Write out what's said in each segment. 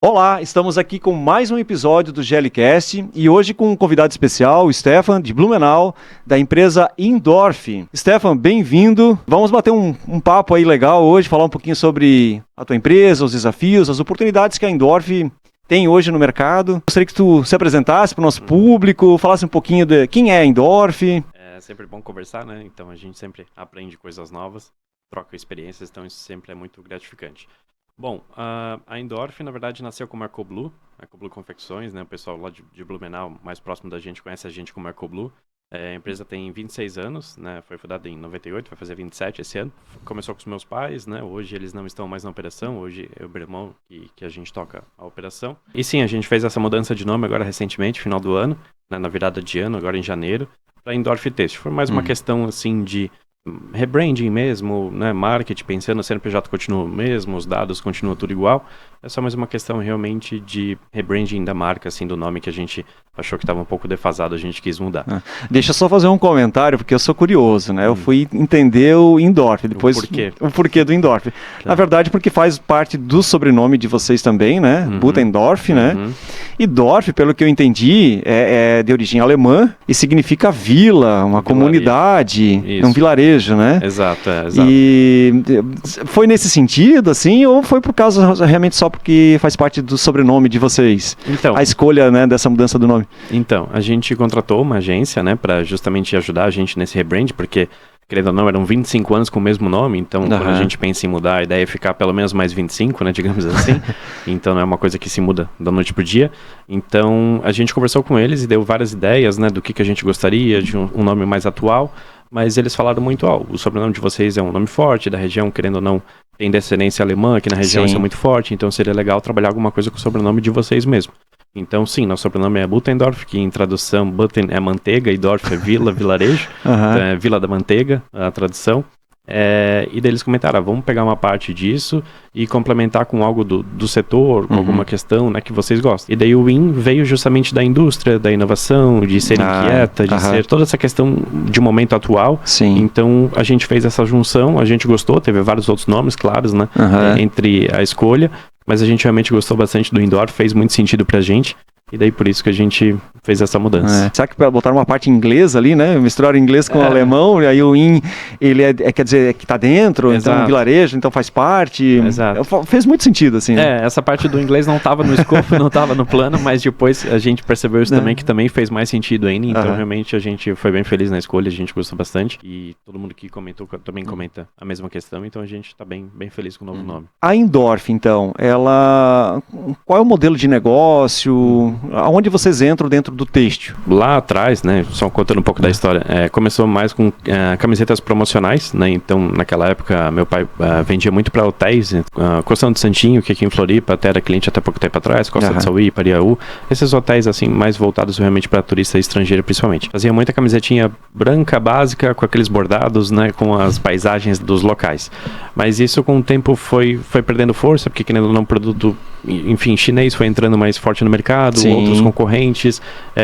Olá, estamos aqui com mais um episódio do GLCast e hoje com um convidado especial, o Stefan, de Blumenau, da empresa Indorf. Stefan, bem-vindo. Vamos bater um papo aí legal hoje, falar um pouquinho sobre a tua empresa, os desafios, as oportunidades que a Indorf tem hoje no mercado. Gostaria que tu se apresentasse para o nosso público, falasse um pouquinho de quem é a Indorf. É sempre bom conversar, né? Então a gente sempre aprende coisas novas, troca experiências, então isso sempre é muito gratificante. Bom, a Indorf, na verdade, nasceu como Arcoblue Confecções, né? O pessoal lá de Blumenau, mais próximo da gente, conhece a gente como Arcoblue. A empresa tem 26 anos, né? Foi fundada em 98, vai fazer 27 esse ano. Começou com os meus pais, né? Hoje eles não estão mais na operação, hoje é o meu irmão que a gente toca a operação. E sim, a gente fez essa mudança de nome agora recentemente, final do ano, né? Na virada de ano, agora em janeiro, para Indorf Têxtil. Foi mais uma questão, assim, de rebranding mesmo, né, marketing, pensando, o CNPJ continua o mesmo, os dados continuam tudo igual, é só mais uma questão realmente de rebranding da marca, assim, do nome que a gente achou que estava um pouco defasado, a gente quis mudar. Deixa eu só fazer um comentário, porque eu sou curioso, né, eu fui entender o Indorf, depois o porquê do Indorf. Na verdade, porque faz parte do sobrenome de vocês também, né, Butendorf, né, e Dorf, pelo que eu entendi, é de origem alemã e significa vila, uma comunidade, um vilarejo, né? Exato. E foi nesse sentido, assim, ou foi por causa realmente só porque faz parte do sobrenome de vocês? Então, a escolha, né, dessa mudança do nome. Então, a gente contratou uma agência, né, para justamente ajudar a gente nesse rebrand, porque, querendo ou não, eram 25 anos com o mesmo nome, então quando a gente pensa em mudar, a ideia é ficar pelo menos mais 25, né, digamos assim. Então não é uma coisa que se muda da noite pro dia. Então a gente conversou com eles e deu várias ideias, né, do que a gente gostaria, de um nome mais atual, mas eles falaram muito, o sobrenome de vocês é um nome forte, da região, querendo ou não, tem descendência alemã aqui na região, isso é muito forte, então seria legal trabalhar alguma coisa com o sobrenome de vocês mesmo. Então, sim, nosso sobrenome é Butendorf, que em tradução, Buten é manteiga e Dorf é vila, vilarejo, então é Vila da Manteiga, a tradução. E daí eles comentaram, vamos pegar uma parte disso e complementar com algo do setor, com alguma questão, né, que vocês gostam. E daí o IN veio justamente da indústria, da inovação, de ser inquieta, de ser toda essa questão de momento atual. Sim. Então a gente fez essa junção, a gente gostou, teve vários outros nomes, claros, né, entre a escolha, mas a gente realmente gostou bastante do Indorf, fez muito sentido pra gente. E daí por isso que a gente fez essa mudança. Será que botaram uma parte inglesa ali, né? Misturaram inglês com alemão, e aí o IN, ele quer dizer que tá dentro, então um vilarejo, então faz parte. Exato. Fez muito sentido, assim. Essa parte do inglês não estava no escopo, não estava no plano, mas depois a gente percebeu isso também, que também fez mais sentido ainda. Então realmente a gente foi bem feliz na escolha, a gente gostou bastante. E todo mundo que comentou também comenta a mesma questão, então a gente está bem feliz com o novo nome. A Indorf, então, qual é o modelo de negócio? Aonde vocês entram dentro do têxtil? Lá atrás, né, só contando um pouco da história, começou mais com camisetas promocionais, né, então naquela época meu pai vendia muito para hotéis, Costa do Santinho, que aqui em Floripa até era cliente até pouco tempo atrás, Costa do Sauí, Pariaú, esses hotéis assim mais voltados realmente para turista estrangeiro principalmente. Fazia muita camisetinha branca, básica, com aqueles bordados, né, com as paisagens dos locais. Mas isso com o tempo foi perdendo força, porque querendo ou não, produto, enfim, chinês foi entrando mais forte no mercado, outros concorrentes,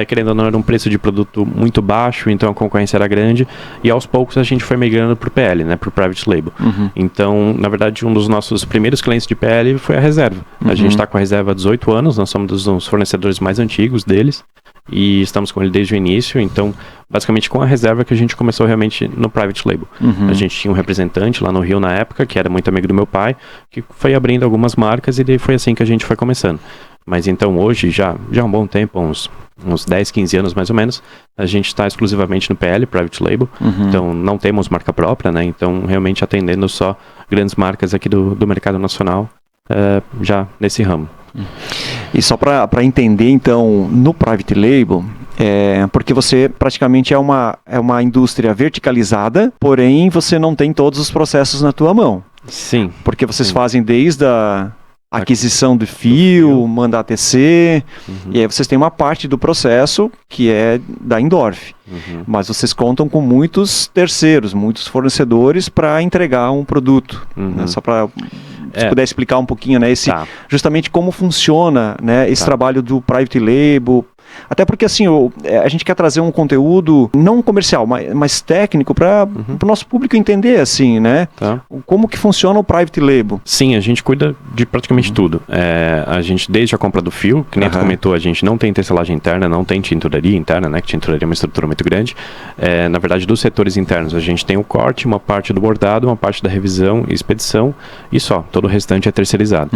querendo ou não, era um preço de produto muito baixo, então a concorrência era grande, e aos poucos a gente foi migrando para o PL, né, para o Private Label. Então, na verdade, um dos nossos primeiros clientes de PL foi a Reserva. A gente está com a Reserva há 18 anos, nós somos um dos fornecedores mais antigos deles, e estamos com ele desde o início, então basicamente com a Reserva que a gente começou realmente no Private Label. A gente tinha um representante lá no Rio na época, que era muito amigo do meu pai, que foi abrindo algumas marcas e daí foi assim que a gente foi começando. Mas então hoje, já há um bom tempo, uns 10, 15 anos mais ou menos, a gente está exclusivamente no PL, Private Label, então não temos marca própria, né? Então realmente atendendo só grandes marcas aqui do mercado nacional, já nesse ramo. E só para entender, então, no Private Label, porque você praticamente é uma indústria verticalizada, porém você não tem todos os processos na tua mão. Sim. Porque vocês fazem desde a aquisição do fio, mandar tecer, e aí vocês têm uma parte do processo que é da Indorf. Mas vocês contam com muitos terceiros, muitos fornecedores para entregar um produto. Né? Só para se puder explicar um pouquinho, né, justamente como funciona, né, esse trabalho do Private Label, Até porque assim, a gente quer trazer um conteúdo não comercial, mas técnico para o nosso público entender assim, né? Tá. Como que funciona o private label. Sim, a gente cuida de praticamente tudo. A gente, desde a compra do fio, que nem tu comentou, a gente não tem tecelagem interna, não tem tinturaria interna, né? Que tinturaria é uma estrutura muito grande. Na verdade, dos setores internos, a gente tem o corte, uma parte do bordado, uma parte da revisão e expedição e só. Todo o restante é terceirizado.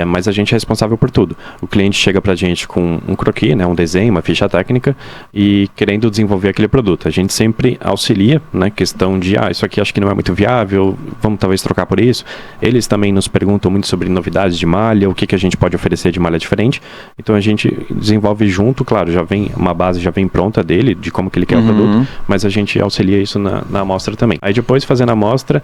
Mas a gente é responsável por tudo. O cliente chega pra gente com um croquis, né? Um desenho, uma ficha técnica e querendo desenvolver aquele produto. A gente sempre auxilia, né? Questão de, isso aqui acho que não é muito viável, vamos talvez trocar por isso. Eles também nos perguntam muito sobre novidades de malha, o que a gente pode oferecer de malha diferente. Então a gente desenvolve junto, claro, uma base já vem pronta dele, de como que ele quer o produto, mas a gente auxilia isso na amostra também. Aí depois, fazendo a amostra,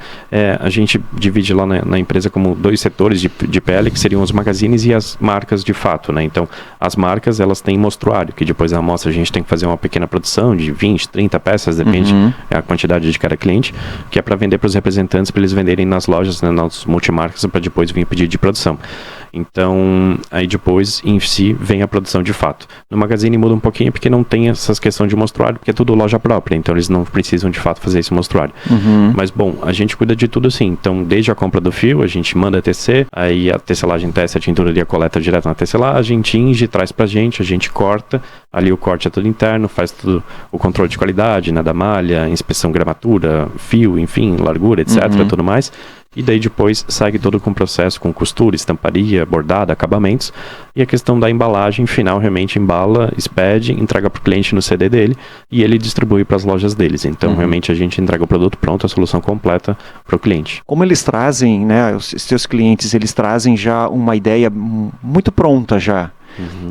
a gente divide lá na empresa como 2 setores de pele, que seriam os magazines e as marcas de fato, né? Então, as marcas, elas têm mostruário, que depois da amostra a gente tem que fazer uma pequena produção de 20, 30 peças, depende a quantidade de cada cliente, que é para vender para os representantes, para eles venderem nas lojas, né, nas multimarcas, para depois vir pedir de produção. Então, aí depois, em si, vem a produção de fato. No Magazine muda um pouquinho, porque não tem essas questões de mostruário, porque é tudo loja própria, então eles não precisam de fato fazer esse mostruário. Mas, bom, a gente cuida de tudo assim. Então, desde a compra do fio, a gente manda tecer, aí a tecelagem tece, a tinturaria coleta direto na tecelagem, tinge, traz pra gente, a gente corta, ali o corte é tudo interno, faz tudo o controle de qualidade, né, da malha, inspeção gramatura, fio, enfim, largura, etc, tudo mais. E daí depois segue todo com o processo, com costura, estamparia, bordado, acabamentos. E a questão da embalagem final, realmente embala, expede, entrega para o cliente no CD dele e ele distribui para as lojas deles. Então, realmente a gente entrega o produto pronto, a solução completa para o cliente. Como eles trazem, né, os seus clientes, eles trazem já uma ideia muito pronta já.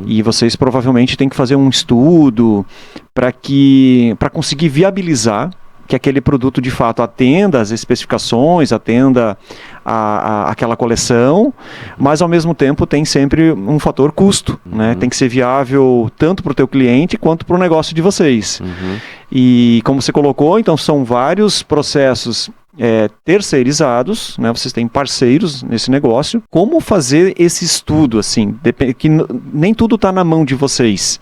E vocês provavelmente têm que fazer um estudo para conseguir viabilizar que aquele produto de fato atenda às especificações, atenda àquela coleção, mas ao mesmo tempo tem sempre um fator custo, né? Tem que ser viável tanto para o teu cliente quanto para o negócio de vocês. E como você colocou, então são vários processos terceirizados, né? Vocês têm parceiros nesse negócio. Como fazer esse estudo, assim, que nem tudo está na mão de vocês,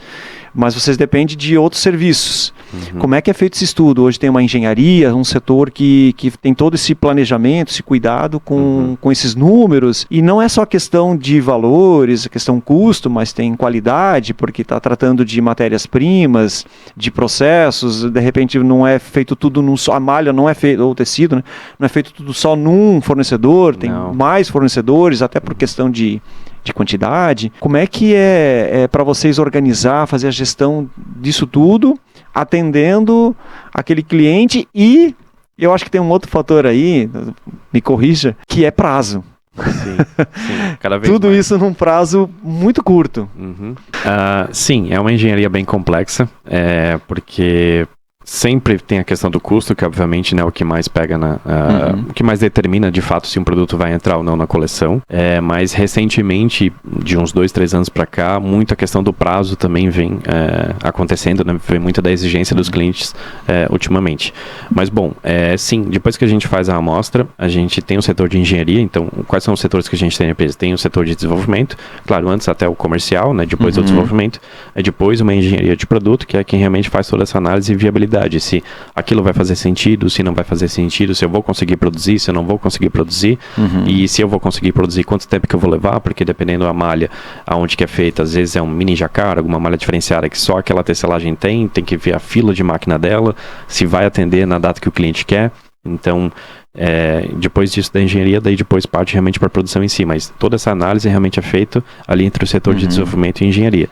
mas vocês dependem de outros serviços. Como é que é feito esse estudo? Hoje tem uma engenharia, um setor que tem todo esse planejamento, esse cuidado com esses números, e não é só questão de valores, questão custo, mas tem qualidade, porque está tratando de matérias-primas, de processos, de repente não é feito tudo num só, a malha não é feito, ou o tecido, né? Não é feito tudo só num fornecedor, tem mais fornecedores, até por questão de quantidade. Como é que é para vocês organizar, fazer a gestão disso tudo, atendendo aquele cliente? E eu acho que tem um outro fator aí, me corrija, que é prazo. Sim, cada vez tudo mais. Isso num prazo muito curto. Sim, é uma engenharia bem complexa, porque sempre tem a questão do custo, que obviamente, né, o que mais pega o que mais determina de fato se um produto vai entrar ou não na coleção. Mas recentemente, de uns 2, 3 anos para cá, muita questão do prazo também vem acontecendo, né? Vem muita da exigência dos clientes ultimamente. Mas bom, sim, depois que a gente faz a amostra, a gente tem o setor de engenharia. Então, quais são os setores que a gente tem na empresa? Tem o setor de desenvolvimento, claro, antes até o comercial, né? Depois o desenvolvimento, depois uma engenharia de produto, que é quem realmente faz toda essa análise e viabilidade. Se aquilo vai fazer sentido, se não vai fazer sentido, se eu vou conseguir produzir, se eu não vou conseguir produzir, e se eu vou conseguir produzir, quanto tempo que eu vou levar, porque dependendo da malha, aonde que é feita, às vezes é um mini jacar, alguma malha diferenciada que só aquela tecelagem tem que ver a fila de máquina dela, se vai atender na data que o cliente quer. Então, depois disso da engenharia, daí depois parte realmente para a produção em si, mas toda essa análise realmente é feita ali entre o setor de desenvolvimento e engenharia.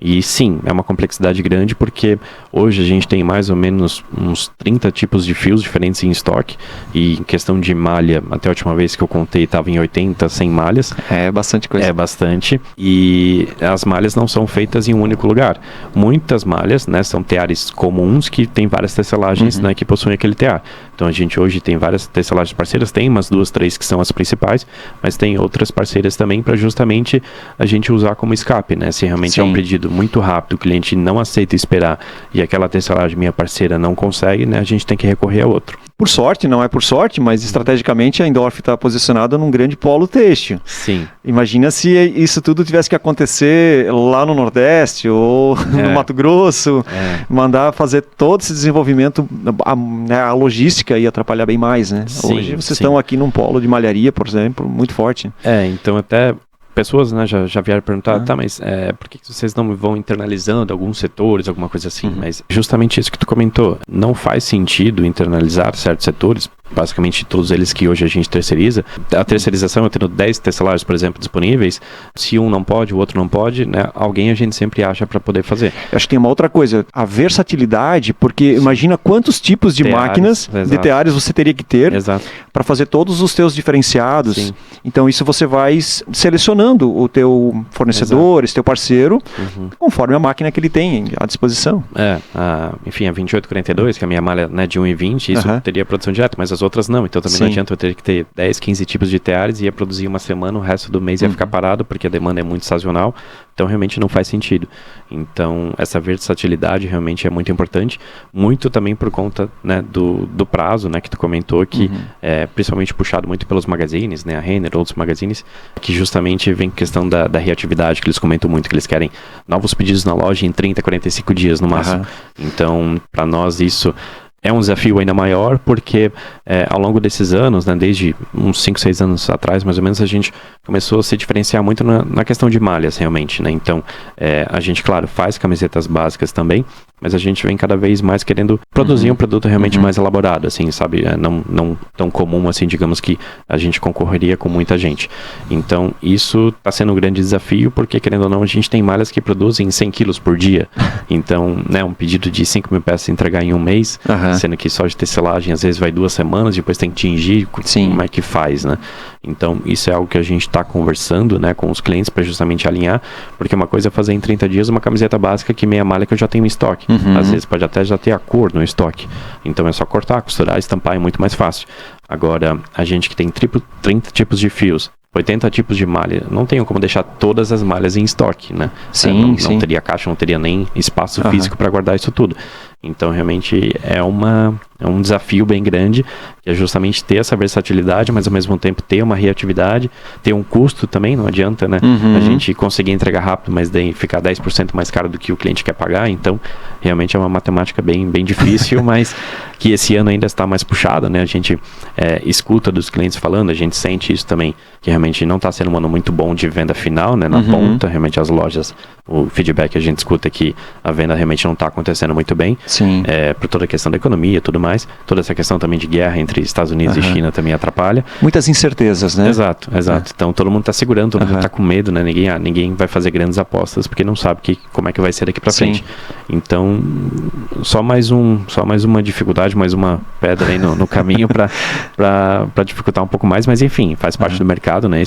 E sim, é uma complexidade grande, porque hoje a gente tem mais ou menos uns 30 tipos de fios diferentes em estoque, e em questão de malha, até a última vez que eu contei estava em 80, 100 malhas. É bastante coisa. É bastante, e as malhas não são feitas em um único lugar. Muitas malhas, né, são teares comuns que tem várias tecelagens, né, que possuem aquele tear. Então a gente hoje tem várias tecelagens parceiras, tem umas 2, 3 que são as principais, mas tem outras parceiras também para justamente a gente usar como escape, né? Se realmente é um pedido pedido muito rápido, o cliente não aceita esperar e aquela tecelagem minha parceira não consegue, né, a gente tem que recorrer a outro. Por sorte, não é por sorte, mas estrategicamente a Indorf está posicionada num grande polo têxtil. Sim. Imagina se isso tudo tivesse que acontecer lá no Nordeste ou no Mato Grosso, mandar fazer todo esse desenvolvimento, a logística ia atrapalhar bem mais, né? Sim, hoje vocês estão aqui num polo de malharia, por exemplo, muito forte. Então até pessoas, né, já vieram perguntar, tá, mas por que vocês não vão internalizando alguns setores, alguma coisa assim? Mas justamente isso que tu comentou, não faz sentido internalizar certos setores, basicamente todos eles que hoje a gente terceiriza. A terceirização, eu tendo 10 tecelagens, por exemplo, disponíveis, se um não pode, o outro não pode, né, alguém a gente sempre acha para poder fazer. Eu acho que tem uma outra coisa, a versatilidade, porque imagina quantos tipos de máquinas de teares você teria que ter para fazer todos os teus diferenciados. Sim. Então isso você vai selecionando o teu fornecedor, esse teu parceiro, conforme a máquina que ele tem à disposição. Enfim, a 2842, que é a minha malha, né, de 1,20, isso teria produção direta, mas as outras não. Então também não adianta eu ter que ter 10, 15 tipos de teares e ia produzir uma semana, o resto do mês ia ficar parado, porque a demanda é muito sazonal. Então realmente não faz sentido. Então essa versatilidade realmente é muito importante, muito também por conta, né, do prazo, né, que tu comentou, que é principalmente puxado muito pelos magazines, né, a Renner, outros magazines, que justamente vem questão da reatividade, que eles comentam muito, que eles querem novos pedidos na loja em 30, 45 dias no máximo. Então para nós isso é um desafio ainda maior, porque ao longo desses anos, né, desde uns 5, 6 anos atrás, mais ou menos, a gente começou a se diferenciar muito na questão de malhas, realmente, né? Então, a gente, claro, faz camisetas básicas também, mas a gente vem cada vez mais querendo produzir um produto realmente mais elaborado, assim, sabe? Não tão comum, assim, digamos que a gente concorreria com muita gente. Então, isso está sendo um grande desafio, porque, querendo ou não, a gente tem malhas que produzem 100 quilos por dia. Então, né, um pedido de 5 mil peças entregar em um mês, sendo que só de tecelagem às vezes vai 2 semanas, depois tem que tingir, como é que faz, né? Então, isso é algo que a gente está conversando, né, com os clientes para justamente alinhar, porque uma coisa é fazer em 30 dias uma camiseta básica que meia malha que eu já tenho em estoque. Às vezes pode até já ter a cor no estoque. Então é só cortar, costurar, estampar, é muito mais fácil. Agora, a gente que tem 30 tipos de fios, 80 tipos de malha, não tenho como deixar todas as malhas em estoque, né? Não teria caixa, não teria nem espaço físico para guardar isso tudo. Então, realmente, é um desafio bem grande, que é justamente ter essa versatilidade, mas ao mesmo tempo ter uma reatividade, ter um custo também, não adianta, né? A gente conseguir entregar rápido, mas daí ficar 10% mais caro do que o cliente quer pagar. Então, realmente é uma matemática bem difícil, mas que esse ano ainda está mais puxada, né? A gente escuta dos clientes falando, a gente sente isso também, que realmente não está sendo um ano muito bom de venda final, né? Na ponta, realmente as lojas, o feedback que a gente escuta é que a venda realmente não está acontecendo muito bem. Sim. Por toda a questão da economia e tudo mais. Toda essa questão também de guerra entre Estados Unidos e China também atrapalha. Muitas incertezas, né? Exato. Então todo mundo está segurando, todo mundo está com medo, né? Ninguém vai fazer grandes apostas porque não sabe como é que vai ser daqui para frente. Então, só mais uma dificuldade, mais uma pedra aí no caminho para dificultar um pouco mais, mas enfim, faz parte do mercado, né?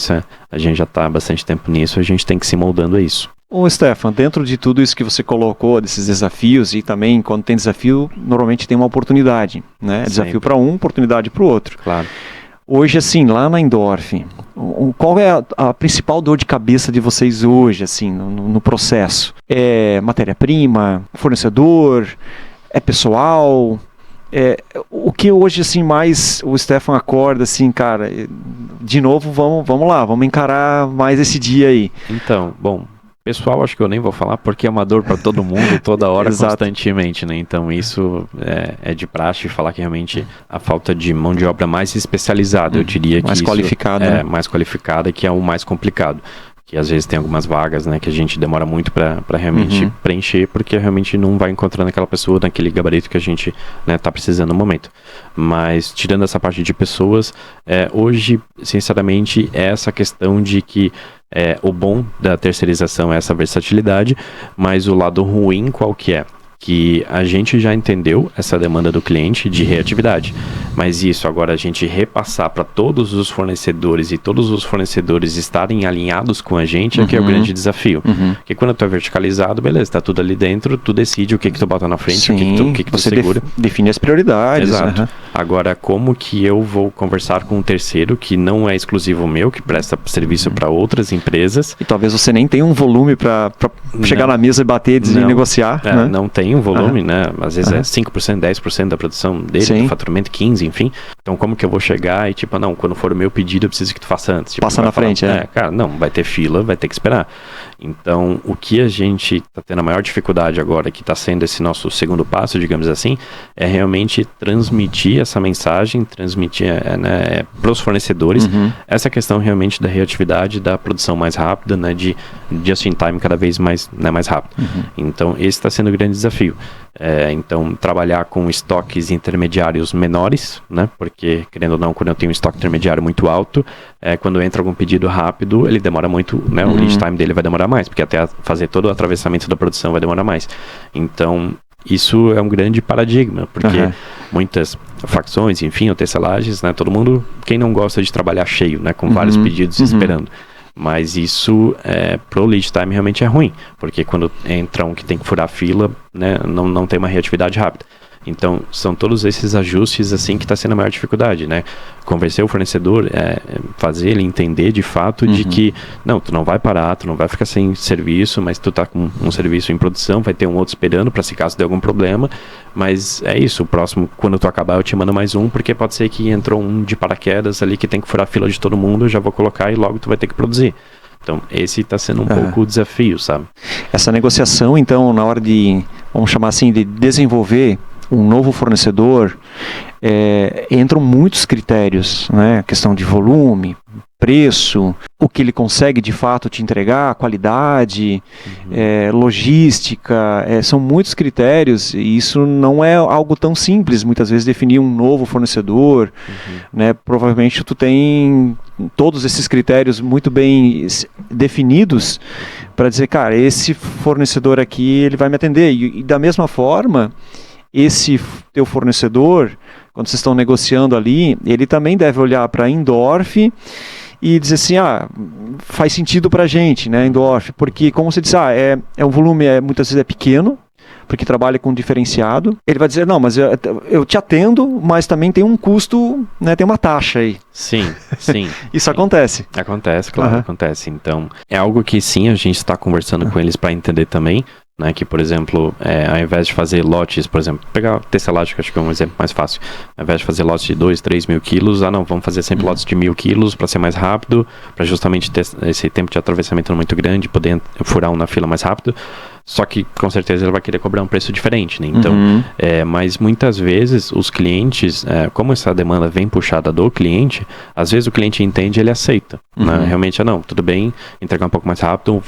A gente já está há bastante tempo nisso, a gente tem que se moldando a isso. Ô Stefan, dentro de tudo isso que você colocou, desses desafios, e também quando tem desafio, normalmente tem uma oportunidade, né? Desafio para um, oportunidade para o outro. Claro. Hoje, assim, lá na Indorf, qual é a principal dor de cabeça de vocês hoje, assim, no processo? É matéria-prima, fornecedor, é pessoal? O que hoje, assim, mais o Stefan acorda, assim, cara, de novo, vamos lá, vamos encarar mais esse dia aí. Então, bom, pessoal, acho que eu nem vou falar porque é uma dor para todo mundo, toda hora, constantemente, né? Então isso é de praxe falar que realmente a falta de mão de obra mais especializada, eu diria que mais qualificada, né? Mais qualificada, que é o mais complicado. Que às vezes tem algumas vagas, né, que a gente demora muito para realmente preencher, porque realmente não vai encontrando aquela pessoa naquele gabarito que a gente, né, tá precisando no momento. Mas tirando essa parte de pessoas, hoje, sinceramente, é essa questão de que o bom da terceirização é essa versatilidade, mas o lado ruim qual que é? que a gente já entendeu essa demanda do cliente de reatividade, mas isso agora a gente repassar para todos os fornecedores e todos os fornecedores estarem alinhados com a gente é que é o grande desafio. Porque quando tu é verticalizado, beleza, tá tudo ali dentro, tu decide o que tu bota na frente, Sim, o que tu você segura. Define as prioridades. Exato. Agora, como que eu vou conversar com um terceiro que não é exclusivo meu, que presta serviço para outras empresas? E talvez você nem tenha um volume para chegar na mesa e bater e negociar. Né? Não tem um volume, né? Às vezes é 5%, 10% da produção dele, do faturamento 15%, enfim. Então, como que eu vou chegar e tipo, não, quando for o meu pedido, eu preciso que tu faça antes. Tipo, passa na frente, cara, não, vai ter fila, vai ter que esperar. Então, o que a gente está tendo a maior dificuldade agora, que está sendo esse nosso segundo passo, digamos assim, é realmente transmitir essa mensagem, transmitir para os fornecedores essa questão realmente da reatividade, da produção mais rápida, né, de just-in-time cada vez mais rápido. Então, esse está sendo o grande desafio. Então, trabalhar com estoques intermediários menores, né, porque, querendo ou não, quando eu tenho um estoque intermediário muito alto, quando entra algum pedido rápido, ele demora muito, né, o lead time dele vai demorar mais, porque até fazer todo o atravessamento da produção vai demorar mais. Então, isso é um grande paradigma, porque muitas facções, enfim, ou tecelagens, né, todo mundo, quem não gosta de trabalhar cheio, né, com vários pedidos esperando. Mas isso, pro lead time, realmente é ruim, porque quando entra um que tem que furar a fila, né, não tem uma reatividade rápida. Então, são todos esses ajustes, assim, que está sendo a maior dificuldade, né? Convencer o fornecedor, fazer ele entender, de fato, de que, não, tu não vai parar, tu não vai ficar sem serviço, mas tu tá com um serviço em produção, vai ter um outro esperando para se caso der algum problema, mas é isso, o próximo, quando tu acabar, eu te mando mais um, porque pode ser que entrou um de paraquedas ali que tem que furar a fila de todo mundo, eu já vou colocar e logo tu vai ter que produzir. Então, esse está sendo um pouco o desafio, sabe? Essa negociação, então, na hora de, vamos chamar assim, de desenvolver um novo fornecedor, entram muitos critérios, né? A questão de volume, preço, o que ele consegue de fato te entregar, qualidade, logística, são muitos critérios e isso não é algo tão simples, muitas vezes definir um novo fornecedor, né? Provavelmente tu tem todos esses critérios muito bem definidos para dizer, cara, esse fornecedor aqui ele vai me atender e da mesma forma, esse teu fornecedor, quando vocês estão negociando ali, ele também deve olhar para a Indorf e dizer assim, faz sentido para a gente, né, Indorf, porque como você disse, o volume muitas vezes é pequeno, porque trabalha com diferenciado, ele vai dizer, não, mas eu te atendo, mas também tem um custo, né, tem uma taxa aí. Sim. Isso acontece. Acontece, claro, acontece. Então, é algo que sim, a gente está conversando com eles para entender também, né, que, por exemplo, ao invés de fazer lotes, por exemplo, pegar tecelagem, que acho que é um exemplo mais fácil, ao invés de fazer lotes de 2, 3 mil quilos, não, vamos fazer sempre lotes de 1.000 quilos para ser mais rápido, para justamente ter esse tempo de atravessamento muito grande, poder furar um na fila mais rápido, só que com certeza ele vai querer cobrar um preço diferente, né? Então, mas muitas vezes os clientes, como essa demanda vem puxada do cliente, às vezes o cliente entende e ele aceita, né? Realmente, não, tudo bem, entregar um pouco mais rápido,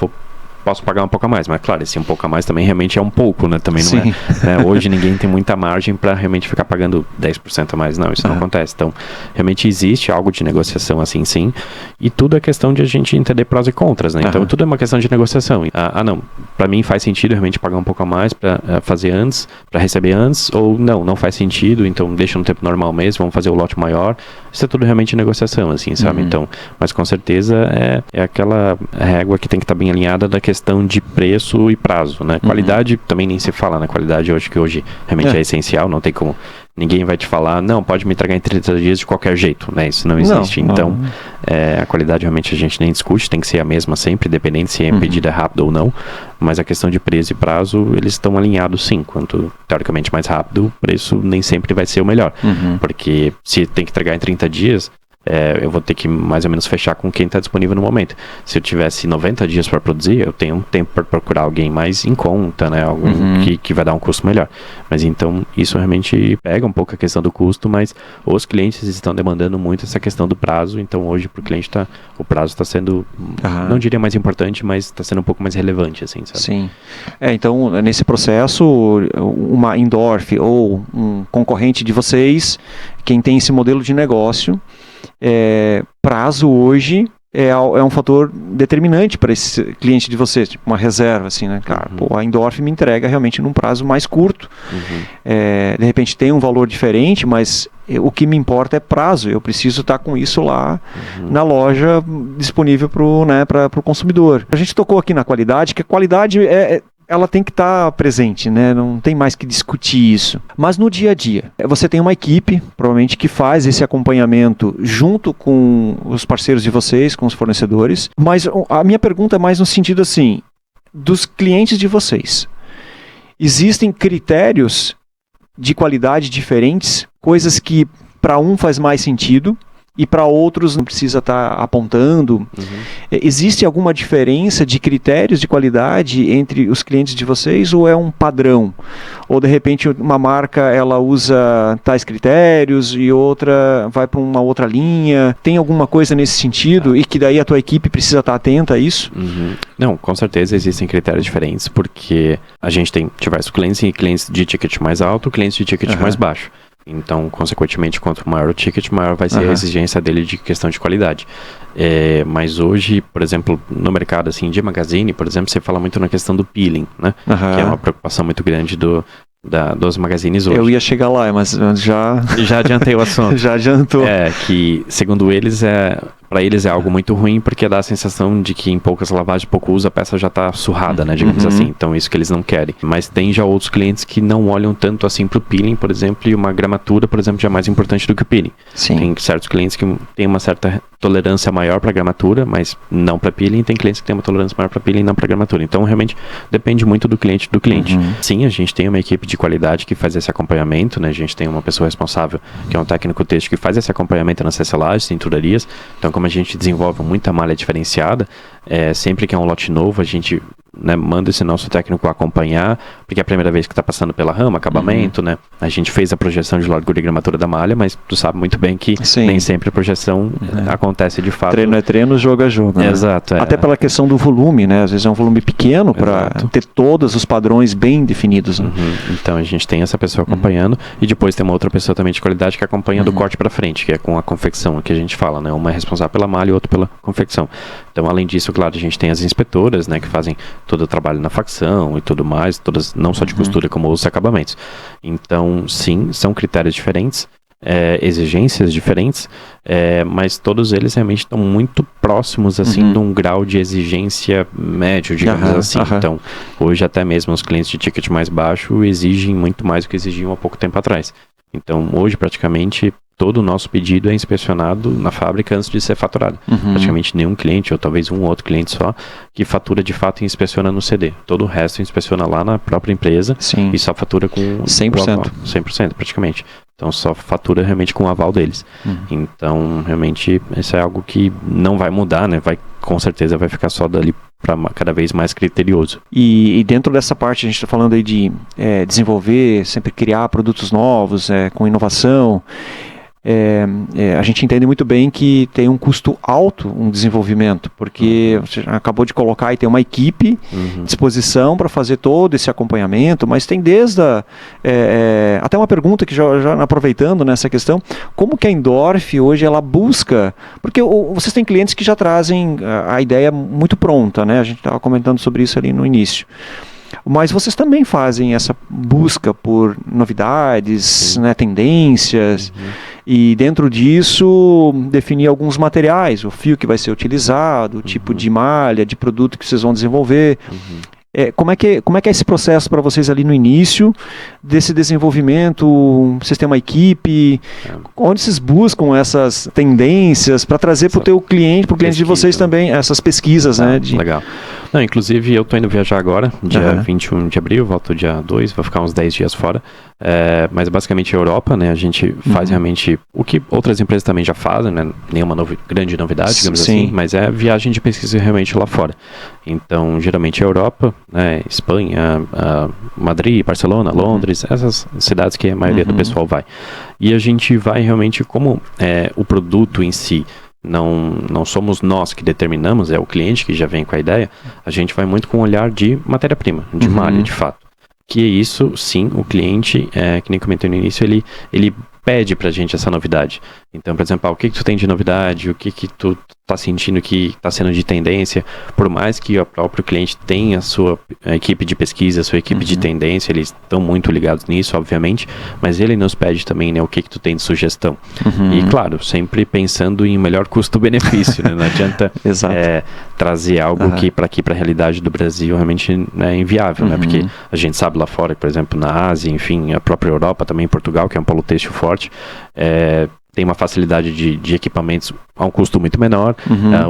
posso pagar um pouco a mais, mas claro, esse um pouco a mais também realmente é um pouco, né? Também não é, né? Hoje ninguém tem muita margem para realmente ficar pagando 10% a mais, não, isso não acontece. Então, realmente existe algo de negociação assim, sim, e tudo é questão de a gente entender prós e contras, né? Então, tudo é uma questão de negociação. Não, para mim faz sentido realmente pagar um pouco a mais para fazer antes, para receber antes, ou não faz sentido, então deixa no tempo normal mesmo, vamos fazer o lote maior. Isso é tudo realmente negociação, assim, sabe? Então, mas com certeza é aquela régua que tem que estar bem alinhada da questão de preço e prazo, né? Qualidade também nem se fala, né? Qualidade eu acho que hoje realmente é essencial, não tem como, ninguém vai te falar, não, pode me entregar em 30 dias de qualquer jeito, né? Isso não existe. Então, a qualidade realmente a gente nem discute, tem que ser a mesma sempre, independente se a pedida é rápido ou não, mas a questão de preço e prazo, eles estão alinhados sim, quanto teoricamente mais rápido, o preço nem sempre vai ser o melhor, porque se tem que entregar em 30 dias, eu vou ter que mais ou menos fechar com quem está disponível no momento. Se eu tivesse 90 dias para produzir, eu tenho um tempo para procurar alguém mais em conta, né? Alguém que vai dar um custo melhor. Mas então, isso realmente pega um pouco a questão do custo, mas os clientes estão demandando muito essa questão do prazo. Então, hoje, para o cliente, o prazo está sendo, não diria mais importante, mas está sendo um pouco mais relevante, assim, sabe? Sim. Então, nesse processo, uma Indorf ou um concorrente de vocês, quem tem esse modelo de negócio, prazo hoje é um fator determinante para esse cliente de vocês, tipo uma reserva, assim, né? Cara, pô, a Indorf me entrega realmente num prazo mais curto. De repente tem um valor diferente, mas o que me importa é prazo. Eu preciso estar com isso lá na loja disponível para o consumidor. A gente tocou aqui na qualidade, que a qualidade ela tem que estar presente, né? Não tem mais que discutir isso. Mas no dia a dia, você tem uma equipe, provavelmente, que faz esse acompanhamento junto com os parceiros de vocês, com os fornecedores. Mas a minha pergunta é mais no sentido assim, dos clientes de vocês. Existem critérios de qualidade diferentes, coisas que para um faz mais sentido e para outros não precisa estar apontando. Existe alguma diferença de critérios de qualidade entre os clientes de vocês ou é um padrão? Ou de repente uma marca ela usa tais critérios e outra vai para uma outra linha? Tem alguma coisa nesse sentido e que daí a tua equipe precisa estar atenta a isso? Não, com certeza existem critérios diferentes, porque a gente tem diversos clientes e clientes de ticket mais alto, clientes de ticket mais baixo. Então, consequentemente, quanto maior o ticket, maior vai ser a exigência dele de questão de qualidade. Mas hoje, por exemplo, no mercado assim, de magazine, por exemplo, você fala muito na questão do peeling, né? Que é uma preocupação muito grande dos magazines hoje. Eu ia chegar lá, mas já adiantei o assunto. Já adiantou. Que segundo eles, para eles é algo muito ruim, porque dá a sensação de que em poucas lavagens, pouco uso, a peça já está surrada, né, digamos assim. Então isso que eles não querem. Mas tem já outros clientes que não olham tanto assim para o peeling, por exemplo, e uma gramatura, por exemplo, já é mais importante do que o peeling. Sim. Tem certos clientes que têm uma certa tolerância maior para gramatura, mas não para peeling. Tem clientes que têm uma tolerância maior para peeling e não para gramatura. Então realmente depende muito do cliente. Sim, a gente tem uma equipe de qualidade que faz esse acompanhamento, né? A gente tem uma pessoa responsável, que é um técnico têxtil, que faz esse acompanhamento nas tecelagens, cinturarias. Então, como a gente desenvolve muita malha diferenciada, sempre que é um lote novo, a gente manda esse nosso técnico acompanhar, porque é a primeira vez que está passando pela rama, acabamento, né? A gente fez a projeção de largura e gramatura da malha, mas tu sabe muito bem que nem sempre a projeção acontece de fato. Treino é treino, jogo é jogo. Né? Exato. Até pela questão do volume, né? Às vezes é um volume pequeno para ter todos os padrões bem definidos. Né? Então a gente tem essa pessoa acompanhando e depois tem uma outra pessoa também de qualidade que acompanha do corte para frente, que é com a confecção, que a gente fala, né? Uma é responsável pela malha e outra pela confecção. Então, além disso, claro, a gente tem as inspetoras, né? Que fazem todo o trabalho na facção e tudo mais, todas, não só de costura como os acabamentos. Então, sim, são critérios diferentes, exigências diferentes, mas todos eles realmente estão muito próximos, assim, de um grau de exigência médio, digamos assim. Então, hoje até mesmo os clientes de ticket mais baixo exigem muito mais do que exigiam há pouco tempo atrás. Então, hoje, praticamente, todo o nosso pedido é inspecionado na fábrica antes de ser faturado. Praticamente nenhum cliente, ou talvez um ou outro cliente só, que fatura de fato e inspeciona no CD. Todo o resto inspeciona lá na própria empresa e só fatura com 100%. 100% praticamente. Então só fatura realmente com o aval deles. Então realmente isso é algo que não vai mudar, né? Com certeza vai ficar só dali para cada vez mais criterioso. E dentro dessa parte a gente está falando aí de desenvolver, sempre criar produtos novos, com inovação. A gente entende muito bem que tem um custo alto um desenvolvimento, porque você acabou de colocar e tem uma equipe à disposição para fazer todo esse acompanhamento, mas tem desde até uma pergunta que já aproveitando nessa questão, como que a Indorf hoje ela busca, porque vocês têm clientes que já trazem a ideia muito pronta, né? A gente estava comentando sobre isso ali no início. Mas vocês também fazem essa busca por novidades, né, tendências, e dentro disso definir alguns materiais, o fio que vai ser utilizado, o tipo de malha, de produto que vocês vão desenvolver. Como é que é esse processo para vocês ali no início desse desenvolvimento? Vocês têm uma equipe? Onde vocês buscam essas tendências para trazer para o teu cliente, para o cliente de vocês também, essas pesquisas, né? Legal. Não, inclusive eu estou indo viajar agora, dia 21 de abril, volto dia 2, vou ficar uns 10 dias fora. Mas basicamente a Europa, né? A gente faz realmente o que outras empresas também já fazem, né? Nenhuma grande novidade, digamos assim, mas é viagem de pesquisa realmente lá fora. Então, geralmente a Europa, né? Espanha, Madrid, Barcelona, Londres, essas cidades que a maioria do pessoal vai. E a gente vai realmente como o produto em si. Não somos nós que determinamos, é o cliente que já vem com a ideia. A gente vai muito com o olhar de matéria-prima, de malha, de fato. Que isso, sim, o cliente, que nem comentei no início, ele pede pra gente essa novidade. Então, por exemplo, o que tu tem de novidade, o que tu está sentindo que está sendo de tendência, por mais que o próprio cliente tenha a sua equipe de pesquisa, a sua equipe de tendência, eles estão muito ligados nisso, obviamente, mas ele nos pede também, né, o que tu tem de sugestão. E claro, sempre pensando em melhor custo-benefício, né? Não adianta trazer algo que para aqui, para a realidade do Brasil, realmente é inviável, né? Porque a gente sabe lá fora, por exemplo, na Ásia, enfim, a própria Europa, também Portugal, que é um polo têxtil forte, tem uma facilidade de equipamentos a um custo muito menor,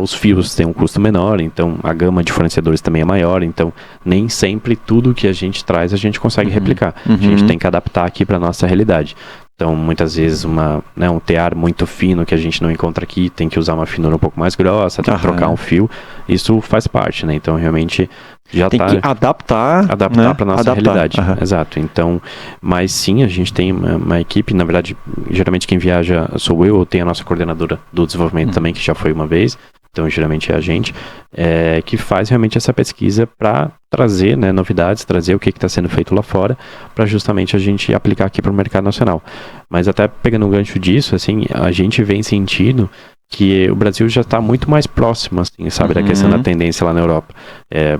os fios têm um custo menor, então a gama de fornecedores também é maior, então nem sempre tudo que a gente traz a gente consegue replicar. A gente tem que adaptar aqui para a nossa realidade. Então, muitas vezes, um tear muito fino que a gente não encontra aqui, tem que usar uma finura um pouco mais grossa, tem que trocar um fio, isso faz parte, né? Então, realmente, já tem que adaptar para a nossa realidade. Exato. Então, mas sim, a gente tem uma equipe, na verdade, geralmente quem viaja sou eu, ou tem a nossa coordenadora do desenvolvimento também, que já foi uma vez, então geralmente é a gente, que faz realmente essa pesquisa para trazer, né, novidades, trazer o que está sendo feito lá fora, para justamente a gente aplicar aqui para o mercado nacional. Mas até pegando um gancho disso, assim, a gente vem sentindo que o Brasil já está muito mais próximo, assim, sabe, da questão da tendência lá na Europa.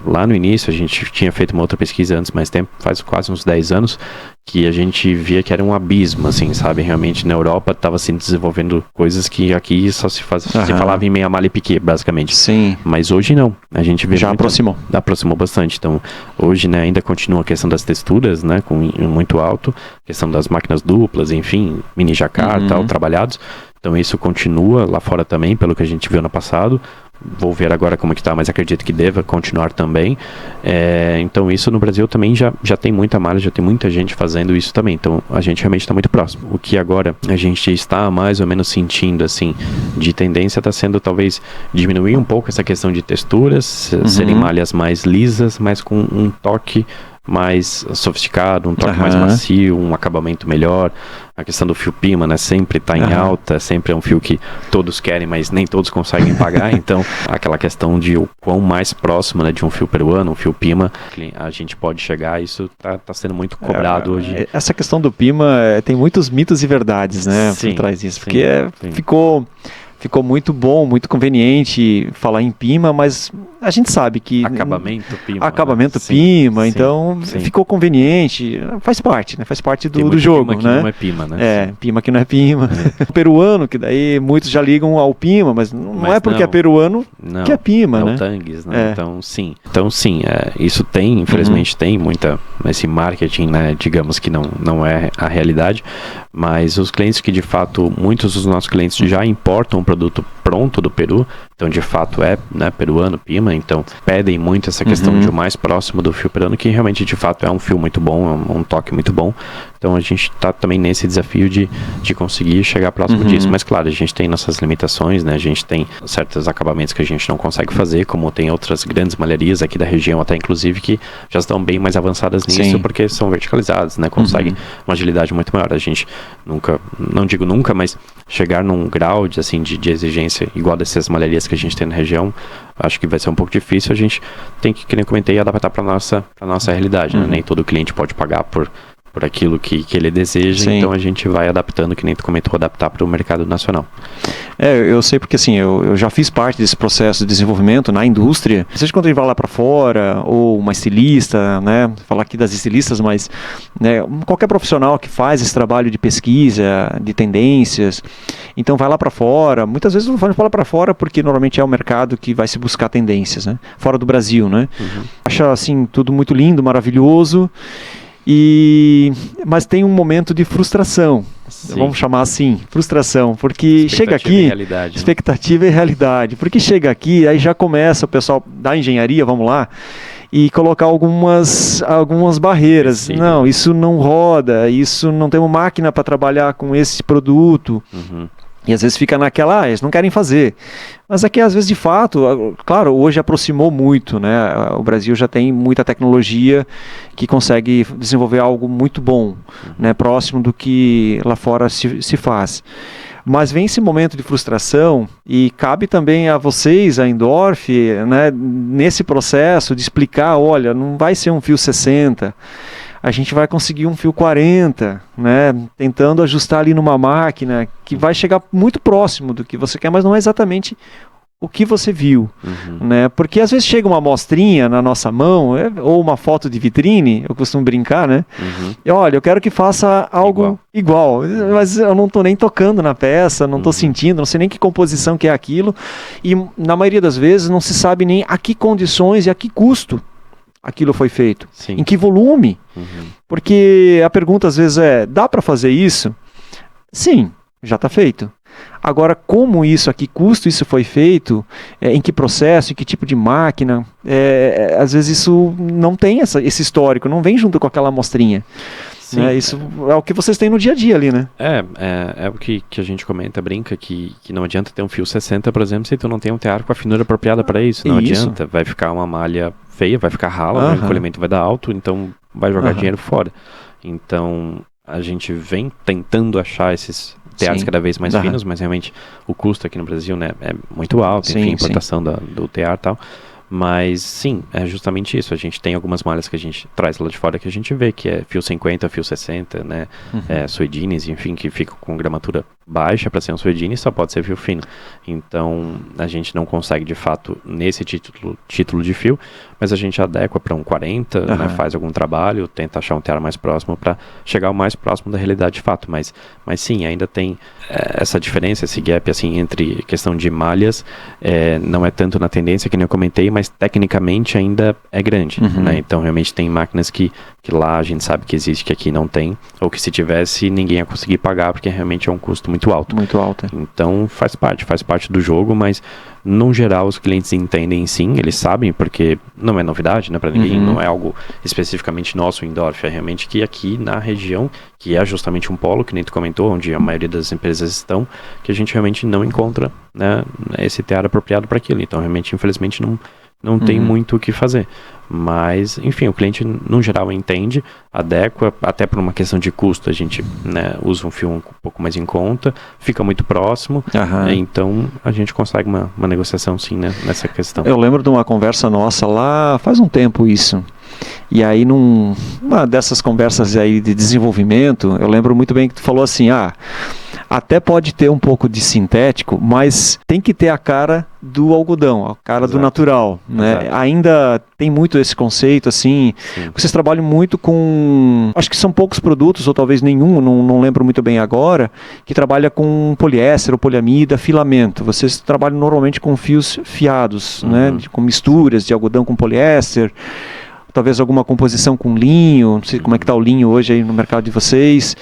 Lá no início, a gente tinha feito uma outra pesquisa antes, mais tempo, faz quase uns 10 anos, que a gente via que era um abismo, assim, sabe, realmente na Europa estava se desenvolvendo coisas que aqui só se falava em meia malha e piquê, basicamente. Sim. Mas hoje não, a gente vê já aproximou bastante. Então, hoje, né, ainda continua a questão das texturas, né, com muito alto, questão das máquinas duplas, enfim, mini jacar, tal, trabalhados. Então isso continua lá fora também, pelo que a gente viu no passado. Vou ver agora como é que está, mas acredito que deva continuar também. Então isso no Brasil também já tem muita malha, já tem muita gente fazendo isso também. Então a gente realmente está muito próximo. O que agora a gente está mais ou menos sentindo, assim, de tendência está sendo talvez diminuir um pouco essa questão de texturas, serem malhas mais lisas, mas com um toque mais sofisticado, um toque mais macio, um acabamento melhor. A questão do fio Pima, né, sempre está em alta, sempre é um fio que todos querem, mas nem todos conseguem pagar. Então, aquela questão de o quão mais próximo, né, de um fio peruano, um fio Pima, a gente pode chegar, isso tá sendo muito cobrado hoje. Essa questão do Pima tem muitos mitos e verdades, né, por trás disso, porque ficou muito bom, muito conveniente falar em Pima, mas a gente sabe que... Acabamento Pima, então ficou conveniente, faz parte, né? Faz parte do jogo, Pima, né? Que não é Pima, né? Pima que não é Pima. O peruano, que daí muitos já ligam ao Pima, mas não é porque é peruano que é Pima, né? O Tangues, né? Então sim, isso tem, infelizmente tem muita, esse marketing, né? Digamos que não é a realidade, mas os clientes que de fato, muitos dos nossos clientes já importam um produto pronto do Peru, então de fato né, peruano, Pima, então pedem muito essa questão de o mais próximo do fio peruano, que realmente de fato é um fio muito bom, é um toque muito bom. Então a gente está também nesse desafio de conseguir chegar próximo disso, mas claro, a gente tem nossas limitações, né? A gente tem certos acabamentos que a gente não consegue fazer, como tem outras grandes malharias aqui da região, até inclusive que já estão bem mais avançadas nisso, porque são verticalizadas, né? Conseguem uma agilidade muito maior. A gente não digo nunca, mas chegar num grau de exigência igual dessas malharias que a gente tem na região, acho que vai ser um pouco difícil. A gente tem que, como eu comentei, adaptar para nossa realidade, né? Nem todo cliente pode pagar por aquilo que ele deseja, então a gente vai adaptando, que nem tu comentou, adaptar para o mercado nacional. Eu sei porque assim, eu já fiz parte desse processo de desenvolvimento na indústria, seja quando a gente vai lá para fora, ou uma estilista, né, falar aqui das estilistas, mas né, qualquer profissional que faz esse trabalho de pesquisa, de tendências, então vai lá para fora, muitas vezes não vai lá para fora porque normalmente é o mercado que vai se buscar tendências, né, fora do Brasil, né, acha assim, tudo muito lindo, maravilhoso, mas tem um momento de frustração, vamos chamar assim, frustração, porque chega aqui, expectativa e realidade, porque chega aqui, aí já começa o pessoal da engenharia, vamos lá, e colocar algumas barreiras. Não, isso não roda, isso não tem uma máquina para trabalhar com esse produto. E às vezes fica naquela, eles não querem fazer. Mas aqui às vezes de fato, claro, hoje aproximou muito, né? O Brasil já tem muita tecnologia que consegue desenvolver algo muito bom, né? Próximo do que lá fora se faz. Mas vem esse momento de frustração e cabe também a vocês, a Indorf, né? Nesse processo de explicar, olha, não vai ser um fio 60, a gente vai conseguir um fio 40, né, tentando ajustar ali numa máquina que vai chegar muito próximo do que você quer, mas não é exatamente o que você viu, né? Porque às vezes chega uma amostrinha na nossa mão, ou uma foto de vitrine, eu costumo brincar, né? E, olha, eu quero que faça algo igual, mas eu não estou nem tocando na peça, não estou sentindo, não sei nem que composição que é aquilo, e na maioria das vezes não se sabe nem a que condições e a que custo aquilo foi feito, em que volume, porque a pergunta às vezes dá para fazer isso? Sim, já está feito. Agora, como isso, a que custo isso foi feito, em que processo, em que tipo de máquina, às vezes isso não tem esse histórico, não vem junto com aquela amostrinha. Né? Isso é o que vocês têm no dia a dia ali, né? É o que a gente comenta, brinca, que não adianta ter um fio 60, por exemplo, se tu não tem um tear com a finura apropriada para isso. Não adianta, vai ficar uma malha feia, vai ficar rala, o encolhimento vai dar alto, então vai jogar dinheiro fora. Então, a gente vem tentando achar esses teares cada vez mais finos, mas realmente o custo aqui no Brasil, né, é muito alto, enfim, importação do tear e tal. Mas sim, é justamente isso. A gente tem algumas malhas que a gente traz lá de fora que a gente vê, que é fio 50, fio 60, né? Suedines, enfim, que ficam com gramatura baixa para ser um suedine, só pode ser fio fino. Então, a gente não consegue, de fato, nesse título de fio, mas a gente adequa para um 40, né? Faz algum trabalho, tenta achar um tear mais próximo para chegar o mais próximo da realidade de fato. Mas sim, ainda tem essa diferença, esse gap, assim, entre questão de malhas, não é tanto na tendência, que nem eu comentei, mas tecnicamente ainda é grande, né? Então realmente tem máquinas que lá a gente sabe que existe, que aqui não tem, ou que se tivesse ninguém ia conseguir pagar, porque realmente é um custo muito alto. Muito alto. Então faz parte do jogo, mas no geral os clientes entendem sim, eles sabem, porque não é novidade, né, para ninguém, não é algo especificamente nosso em Endorf, é realmente que aqui na região, que é justamente um polo, que nem tu comentou, onde a maioria das empresas estão, que a gente realmente não encontra, né, esse tear apropriado para aquilo. Então realmente, infelizmente, não tem muito o que fazer. Mas, enfim, o cliente, no geral, entende, adequa, até por uma questão de custo, a gente, né, usa um fio um pouco mais em conta, fica muito próximo, então a gente consegue uma negociação, sim, né, nessa questão. Eu lembro de uma conversa nossa lá, faz um tempo isso, e aí numa dessas conversas aí de desenvolvimento, eu lembro muito bem que tu falou assim, até pode ter um pouco de sintético, mas tem que ter a cara do algodão, a cara do natural, né? Ainda tem muito esse conceito, assim, vocês trabalham muito com, acho que são poucos produtos, ou talvez nenhum, não lembro muito bem agora, que trabalha com poliéster ou poliamida, filamento. Vocês trabalham normalmente com fios fiados, né? Com misturas de algodão com poliéster, talvez alguma composição com linho, não sei como é que está o linho hoje aí no mercado de vocês,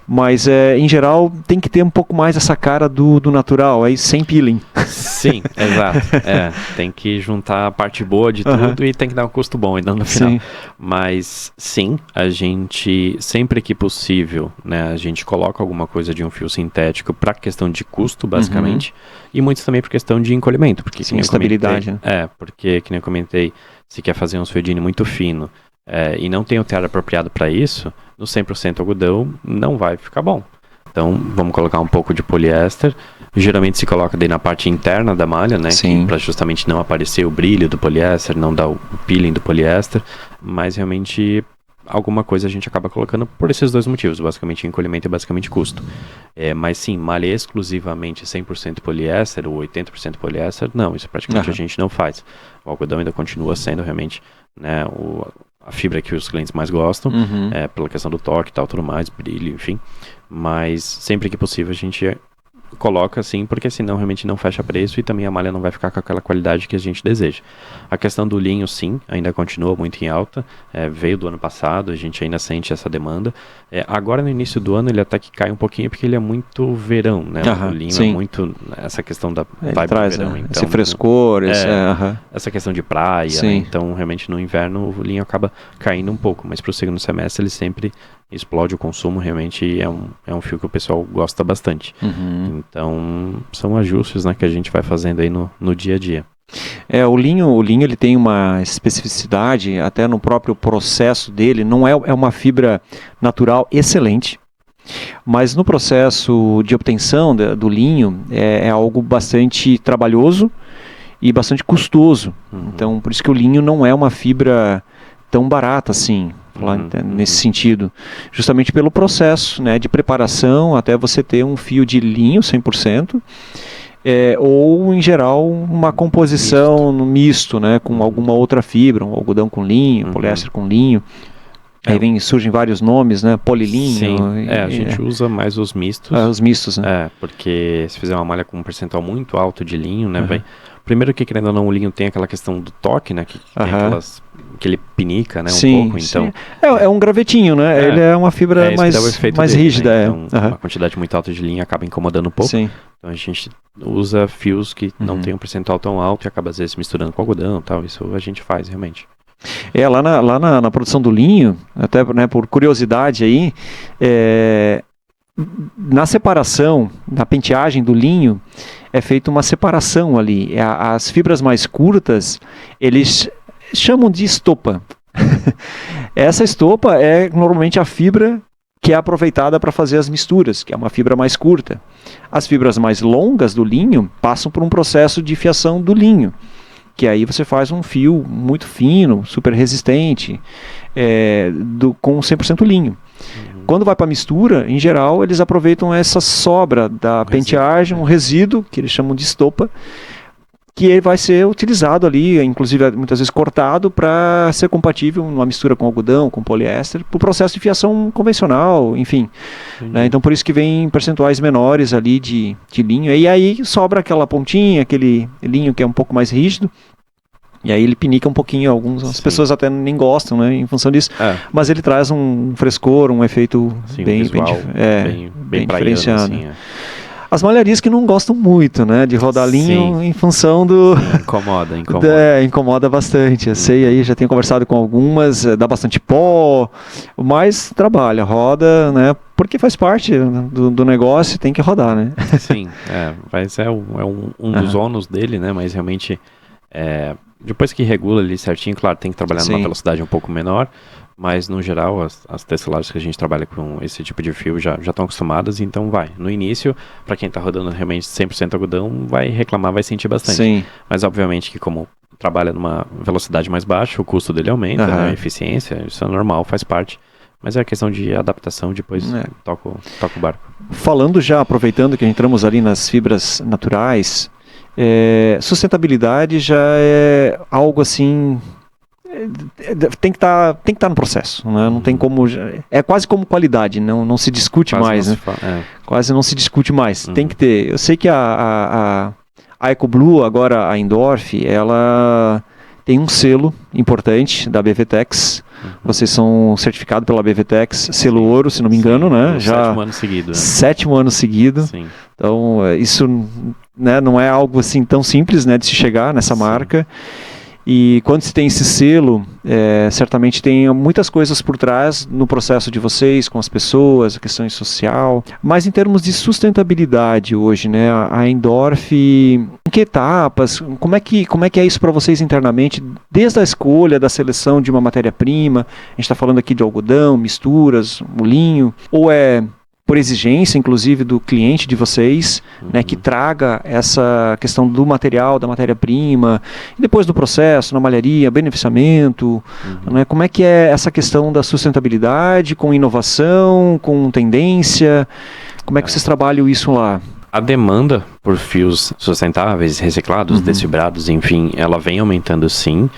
mas em geral tem que ter um pouco mais essa cara do natural, aí sem peeling. Sim, exato. Tem que juntar a parte boa de tudo e tem que dar um custo bom ainda no final. Mas sim, a gente, sempre que possível, né, a gente coloca alguma coisa de um fio sintético para questão de custo, basicamente, e muitos também por questão de encolhimento. Porque, sim, estabilidade. Porque, que nem eu comentei, se quer fazer um suedine muito fino e não tem o tear apropriado para isso, no 100% algodão não vai ficar bom. Então, vamos colocar um pouco de poliéster. Geralmente se coloca daí na parte interna da malha, né? Para justamente não aparecer o brilho do poliéster, não dar o peeling do poliéster. Mas realmente alguma coisa a gente acaba colocando por esses dois motivos, basicamente encolhimento e basicamente custo. Mas sim, malha exclusivamente 100% poliéster ou 80% poliéster, não, isso praticamente a gente não faz. O algodão ainda continua sendo realmente, né, a fibra que os clientes mais gostam, pela questão do toque e tal, tudo mais, brilho, enfim. Mas sempre que possível a gente coloca assim, porque senão realmente não fecha preço e também a malha não vai ficar com aquela qualidade que a gente deseja. A questão do linho, sim, ainda continua muito em alta, veio do ano passado, a gente ainda sente essa demanda. Agora no início do ano ele até que cai um pouquinho porque ele é muito verão, né? O linho é muito essa questão da vibe traz, do verão. Então, esse frescor, essa questão de praia, né? Então realmente no inverno o linho acaba caindo um pouco, mas para o segundo semestre ele sempre explode o consumo, realmente é um fio que o pessoal gosta bastante. Então são ajustes, né, que a gente vai fazendo aí no dia a dia. O linho ele tem uma especificidade, até no próprio processo dele, não é uma fibra natural excelente, mas no processo de obtenção do linho é algo bastante trabalhoso e bastante custoso. Então por isso que o linho não é uma fibra tão barata assim, nesse sentido, justamente pelo processo, né, de preparação até você ter um fio de linho 100%, ou, em geral, uma composição no misto, né, com alguma outra fibra, um algodão com linho, poliéster com linho. Aí surgem vários nomes, né? Polilinho. Sim, a gente usa mais os mistos. Os mistos, né? Porque se fizer uma malha com um percentual muito alto de linho, né, primeiro que, querendo ou não, o linho tem aquela questão do toque, né? Que tem que ele pinica, né? Um pouco, então... É um gravetinho, né? Ele é uma fibra mais rígida. Né? Então, uma quantidade muito alta de linho acaba incomodando um pouco. Sim. Então a gente usa fios que não tem um percentual tão alto e acaba às vezes misturando com algodão e tal. Isso a gente faz, realmente. Lá na produção do linho, até, né, por curiosidade aí, na separação, na penteagem do linho, é feita uma separação ali. As fibras mais curtas, eles chamam de estopa. Essa estopa é normalmente a fibra que é aproveitada para fazer as misturas, que é uma fibra mais curta. As fibras mais longas do linho passam por um processo de fiação do linho, que aí você faz um fio muito fino, super resistente, com 100% linho. Quando vai para mistura, em geral, eles aproveitam essa sobra da penteagem, um resíduo, que eles chamam de estopa, que ele vai ser utilizado ali, inclusive muitas vezes cortado, para ser compatível numa mistura com algodão, com poliéster, para o processo de fiação convencional, enfim. Né? Então por isso que vem percentuais menores ali de linho, e aí sobra aquela pontinha, aquele linho que é um pouco mais rígido, e aí ele pinica um pouquinho, as pessoas até nem gostam, né, em função disso, mas ele traz um frescor, um efeito bem diferenciado. Assim, As malharias que não gostam muito, né, de rodar linho em função do... Incomoda. Incomoda bastante. Eu sei aí, já tenho conversado com algumas, dá bastante pó, mas trabalha, roda, né, porque faz parte do negócio, tem que rodar, né. Sim, mas é um dos ônus dele, né, mas realmente, depois que regula ali certinho, claro, tem que trabalhar numa velocidade um pouco menor, mas no geral as tecelagens que a gente trabalha com esse tipo de fio já estão acostumadas, então vai. No início, para quem está rodando realmente 100% algodão, vai reclamar, vai sentir bastante. Sim. Mas obviamente que como trabalha numa velocidade mais baixa, o custo dele aumenta, né, a eficiência, isso é normal, faz parte. Mas é questão de adaptação, depois toca o barco. Falando já, aproveitando que entramos ali nas fibras naturais, sustentabilidade já é algo assim, tem que estar no processo, né? Não tem como, é quase como qualidade, não se discute mais, né? Quase não se discute mais, tem que ter. Eu sei que a EcoBlue, agora a Indorf, ela tem um selo importante da BVTEX. Vocês são certificados pela BVTEX, selo ouro, se não me engano, né? Já 7º ano seguido. 7º ano seguido. Sim. Então, isso, né, não é algo assim tão simples, né, de se chegar nessa marca. E quando se tem esse selo, certamente tem muitas coisas por trás no processo de vocês, com as pessoas, a questão social. Mas em termos de sustentabilidade hoje, né, a Indorf, em que etapas, como é que é isso para vocês internamente, desde a escolha, da seleção de uma matéria-prima, a gente está falando aqui de algodão, misturas, molinho, ou por exigência, inclusive, do cliente de vocês, né, que traga essa questão do material, da matéria-prima, e depois do processo, na malharia, beneficiamento, né, como é que é essa questão da sustentabilidade, com inovação, com tendência, como é que vocês trabalham isso lá? A demanda por fios sustentáveis, reciclados, desfibrados, enfim, ela vem aumentando sim,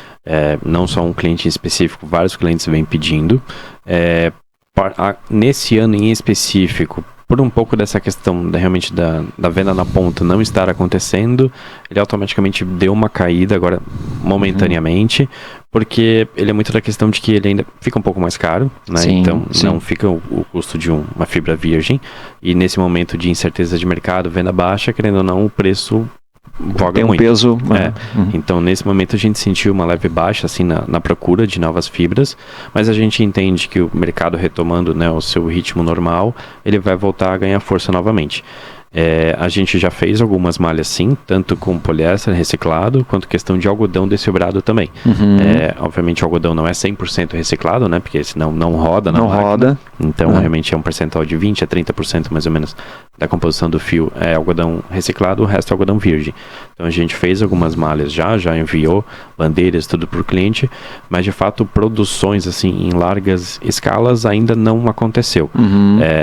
não só um cliente específico, vários clientes vêm pedindo, nesse ano em específico, por um pouco dessa questão realmente da venda na ponta não estar acontecendo, ele automaticamente deu uma caída agora, momentaneamente, porque ele é muito da questão de que ele ainda fica um pouco mais caro, né? Sim, então não fica o custo de uma fibra virgem, e nesse momento de incerteza de mercado, venda baixa, querendo ou não, o preço voga tem um muito. Peso. Então nesse momento a gente sentiu uma leve baixa assim na procura de novas fibras, mas a gente entende que o mercado retomando, né, o seu ritmo normal, ele vai voltar a ganhar força novamente. A gente já fez algumas malhas sim, tanto com poliéster reciclado, quanto questão de algodão desfibrado também. Obviamente o algodão não é 100% reciclado, né, porque senão não roda na máquina. Roda. Então realmente é um percentual de 20% a 30% mais ou menos da composição do fio é algodão reciclado, o resto é algodão virgem. Então a gente fez algumas malhas já enviou bandeiras, tudo para o cliente, mas de fato produções assim em largas escalas ainda não aconteceu.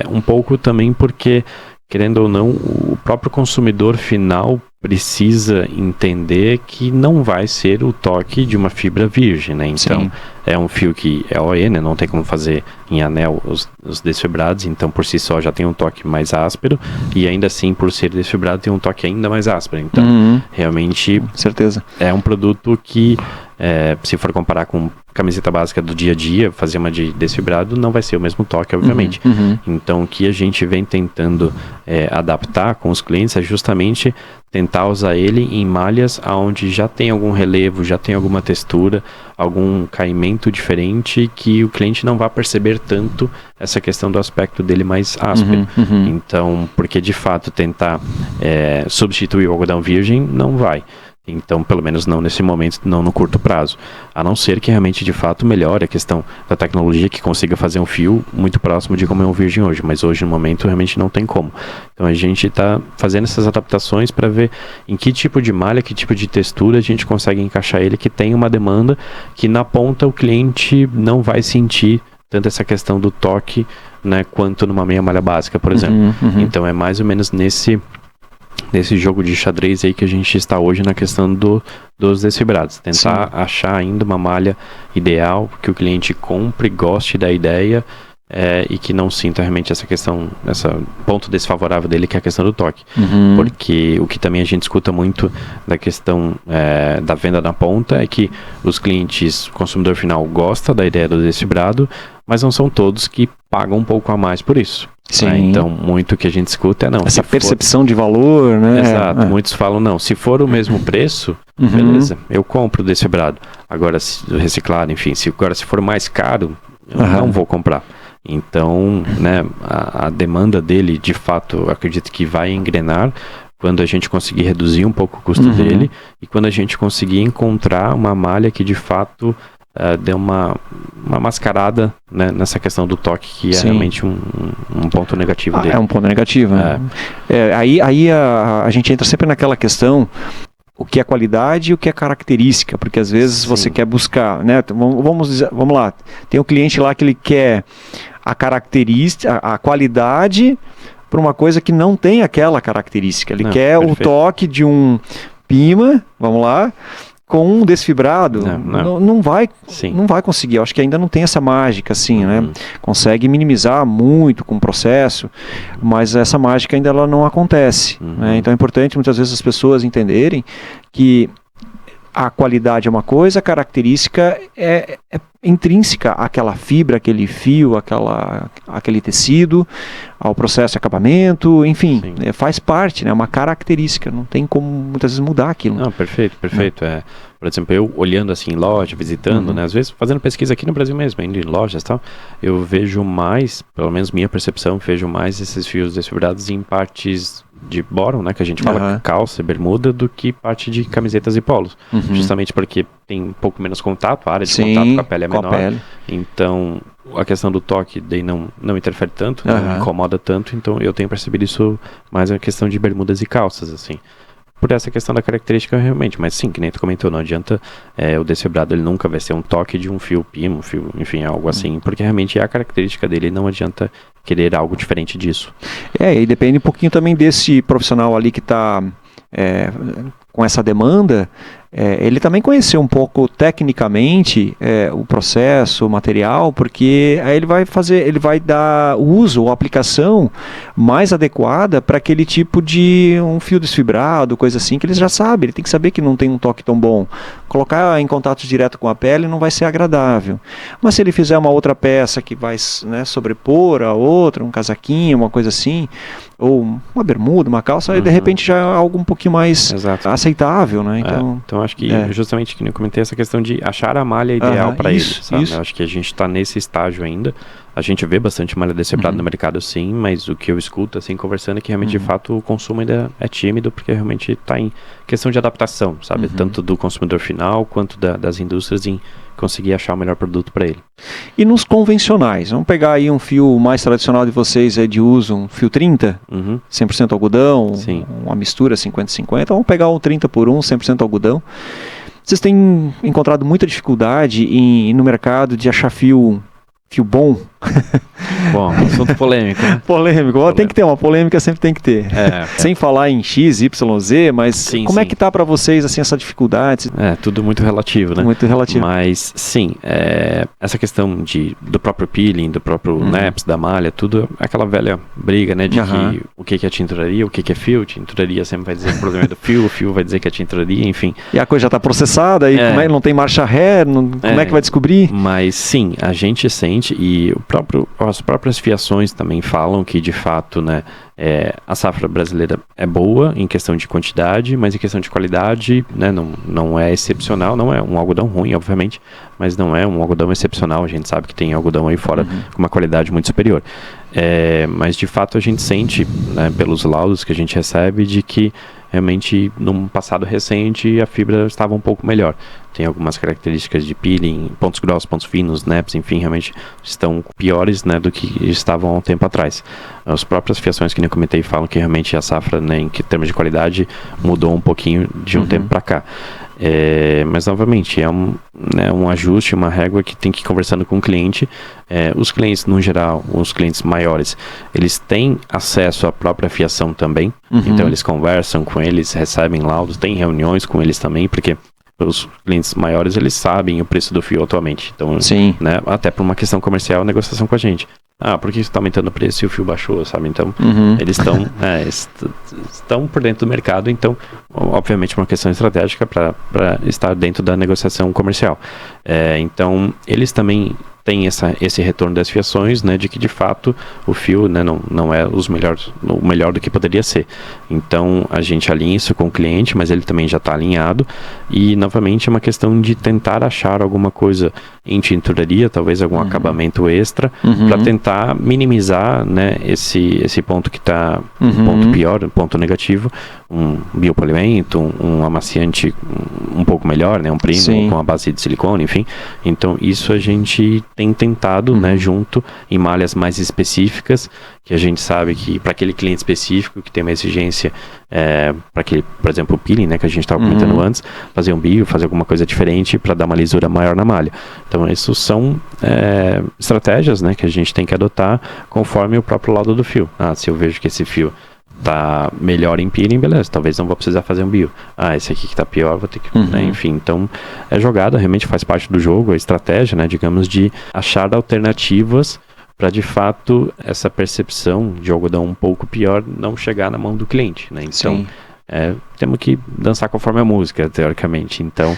Um pouco também porque, querendo ou não, o próprio consumidor final precisa entender que não vai ser o toque de uma fibra virgem, né? Então, Sim. é um fio que é OE, né? Não tem como fazer em anel os desfibrados, então por si só já tem um toque mais áspero, e ainda assim, por ser desfibrado, tem um toque ainda mais áspero. Então, realmente, certeza, é um produto que, se for comparar com camiseta básica do dia a dia, fazer uma de desfibrado não vai ser o mesmo toque, obviamente. Então, o que a gente vem tentando adaptar com os clientes é justamente tentar usar ele em malhas onde já tem algum relevo, já tem alguma textura, algum caimento diferente, que o cliente não vai perceber tanto essa questão do aspecto dele mais áspero. Então, porque de fato tentar substituir o algodão virgem não vai. Então, pelo menos não nesse momento, não no curto prazo. A não ser que realmente, de fato, melhore a questão da tecnologia, que consiga fazer um fio muito próximo de como é um virgem hoje. Mas hoje, no momento, realmente não tem como. Então, a gente está fazendo essas adaptações para ver em que tipo de malha, que tipo de textura a gente consegue encaixar ele, que tem uma demanda que na ponta o cliente não vai sentir tanto essa questão do toque, né, quanto numa meia malha básica, por exemplo. Então, é mais ou menos nesse jogo de xadrez aí que a gente está hoje na questão dos desfibrados. Tentar achar ainda uma malha ideal, que o cliente compre, goste da ideia e que não sinta realmente essa questão, esse ponto desfavorável dele, que é a questão do toque. Porque o que também a gente escuta muito da questão da venda na ponta é que os clientes, o consumidor final, gosta da ideia do desfibrado, mas não são todos que pagam um pouco a mais por isso. Né? Então, muito que a gente escuta não. Essa percepção de valor, né? Exato. Muitos falam, não, se for o mesmo preço, beleza, eu compro desfibrado. Agora, se reciclar, enfim, se for mais caro, eu não vou comprar. Então, né, a demanda dele, de fato, eu acredito que vai engrenar quando a gente conseguir reduzir um pouco o custo dele e quando a gente conseguir encontrar uma malha que, de fato, dê uma mascarada, né, nessa questão do toque, que é realmente um ponto negativo dele. É um ponto negativo, né? Aí a gente entra sempre naquela questão, o que é qualidade e o que é característica, porque às vezes você quer buscar, né? Vamos lá, tem um cliente lá que ele quer a característica, a qualidade para uma coisa que não tem aquela característica. Ele quer o toque de um Pima, vamos lá, com um desfibrado, não vai conseguir. Eu acho que ainda não tem essa mágica, assim, né? Consegue minimizar muito com o processo, mas essa mágica ainda ela não acontece. Né? Então é importante muitas vezes as pessoas entenderem que a qualidade é uma coisa, a característica é intrínseca àquela fibra, aquele fio, aquele tecido, ao processo de acabamento, enfim, faz parte, né? É uma característica, não tem como muitas vezes mudar aquilo. Não, perfeito. Por exemplo, eu olhando assim em loja, visitando, né? Às vezes fazendo pesquisa aqui no Brasil mesmo, indo em lojas e tal, eu vejo mais, pelo menos minha percepção, vejo mais esses fios desfibrados em partes de bottom, né, que a gente fala calça e bermuda, do que parte de camisetas e polos. Justamente porque tem um pouco menos contato, a área de contato com a pele é menor. Então, a questão do toque daí não interfere tanto, não incomoda tanto, então eu tenho percebido isso mais a questão de bermudas e calças, assim. Por essa questão da característica realmente, mas sim, que nem tu comentou, não adianta o desfibrado, ele nunca vai ser um toque de um fio Pima, um fio, enfim, algo assim, porque realmente é a característica dele e não adianta querer algo diferente disso. E depende um pouquinho também desse profissional ali que está com essa demanda, ele também conheceu um pouco tecnicamente o processo, o material, porque aí ele vai dar o uso ou aplicação mais adequada para aquele tipo de um fio desfibrado, coisa assim, que eles já sabem, ele tem que saber que não tem um toque tão bom. Colocar em contato direto com a pele não vai ser agradável. Mas se ele fizer uma outra peça que vai, né, sobrepor a outra, um casaquinho, uma coisa assim, ou uma bermuda, uma calça, aí de repente já é algo um pouquinho mais aceitável, né? Então acho que justamente que eu comentei essa questão de achar a malha ideal para ele, sabe? Eu acho que a gente está nesse estágio ainda. A gente vê bastante malha desfibrada no mercado, sim, mas o que eu escuto, assim, conversando, é que realmente, de fato, o consumo ainda é tímido, porque realmente está em questão de adaptação, sabe? Tanto do consumidor final, quanto das indústrias em conseguir achar o melhor produto para ele. E nos convencionais, vamos pegar aí um fio mais tradicional de vocês, de uso, um fio 30, 100% algodão, uma mistura 50-50, vamos pegar um 30 por 1, 100% algodão. Vocês têm encontrado muita dificuldade no mercado de achar fio bom, Bom, assunto polêmico, né? Polêmico. Tem que ter uma polêmica, sempre tem que ter. Sem falar em X, Y, Z, mas sim, como é que tá para vocês assim essa dificuldade? Tudo muito relativo, né? Muito relativo. Mas sim, essa questão do próprio peeling, do próprio naps, da malha, tudo aquela velha briga, né? De que o que é tinturaria, o que é fio. Tinturaria sempre vai dizer que o problema é do fio, o fio vai dizer que é tinturaria, enfim. E a coisa já tá processada, e não tem marcha ré, como é que vai descobrir? Mas sim, a gente sente, e as próprias fiações também falam que de fato, né, a safra brasileira é boa em questão de quantidade, mas em questão de qualidade, né, não é excepcional, não é um algodão ruim, obviamente, mas não é um algodão excepcional. A gente sabe que tem algodão aí fora com uma qualidade muito superior. Mas de fato a gente sente, né, pelos laudos que a gente recebe, de que realmente num passado recente a fibra estava um pouco melhor. Tem algumas características de peeling, pontos grossos, pontos finos, naps, enfim, realmente estão piores, né, do que estavam há um tempo atrás. As próprias fiações que eu comentei falam que realmente a safra, né, em termos de qualidade, mudou um pouquinho de um tempo para cá. Mas novamente é um ajuste, uma régua que tem que ir conversando com o cliente. Os clientes no geral, os clientes maiores, eles têm acesso à própria fiação também, então eles conversam com eles, recebem laudos, tem reuniões com eles também, porque os clientes maiores, eles sabem o preço do fio atualmente, então, né, até por uma questão comercial, negociação com a gente. Por que você está aumentando o preço e o fio baixou, sabe? Então, eles estão por dentro do mercado, então, obviamente, uma questão estratégica para estar dentro da negociação comercial. Então, eles também têm esse retorno das fiações, né, de que, de fato, o fio, né, não é o melhor do que poderia ser. Então, a gente alinha isso com o cliente, mas ele também já está alinhado, e, novamente, é uma questão de tentar achar alguma coisa em tinturaria, talvez algum acabamento extra, para tentar minimizar, né, esse ponto que está um ponto pior, um ponto negativo, um biopolimento, um amaciante um pouco melhor, né, um primo com a base de silicone, enfim. Então, isso a gente tem tentado, né, junto em malhas mais específicas, que a gente sabe que para aquele cliente específico que tem uma exigência, para aquele, por exemplo, o peeling, né, que a gente estava comentando antes, fazer um bio, fazer alguma coisa diferente para dar uma lisura maior na malha. Então, isso são estratégias, né, que a gente tem que adotar conforme o próprio laudo do fio. Se eu vejo que esse fio tá melhor em peeling, beleza, talvez não vou precisar fazer um bio. Esse aqui que tá pior, vou ter que, né, enfim, então jogada, realmente faz parte do jogo, a estratégia, né, digamos, de achar alternativas para, de fato, essa percepção de algodão um pouco pior não chegar na mão do cliente, né, então temos que dançar conforme a música, teoricamente, então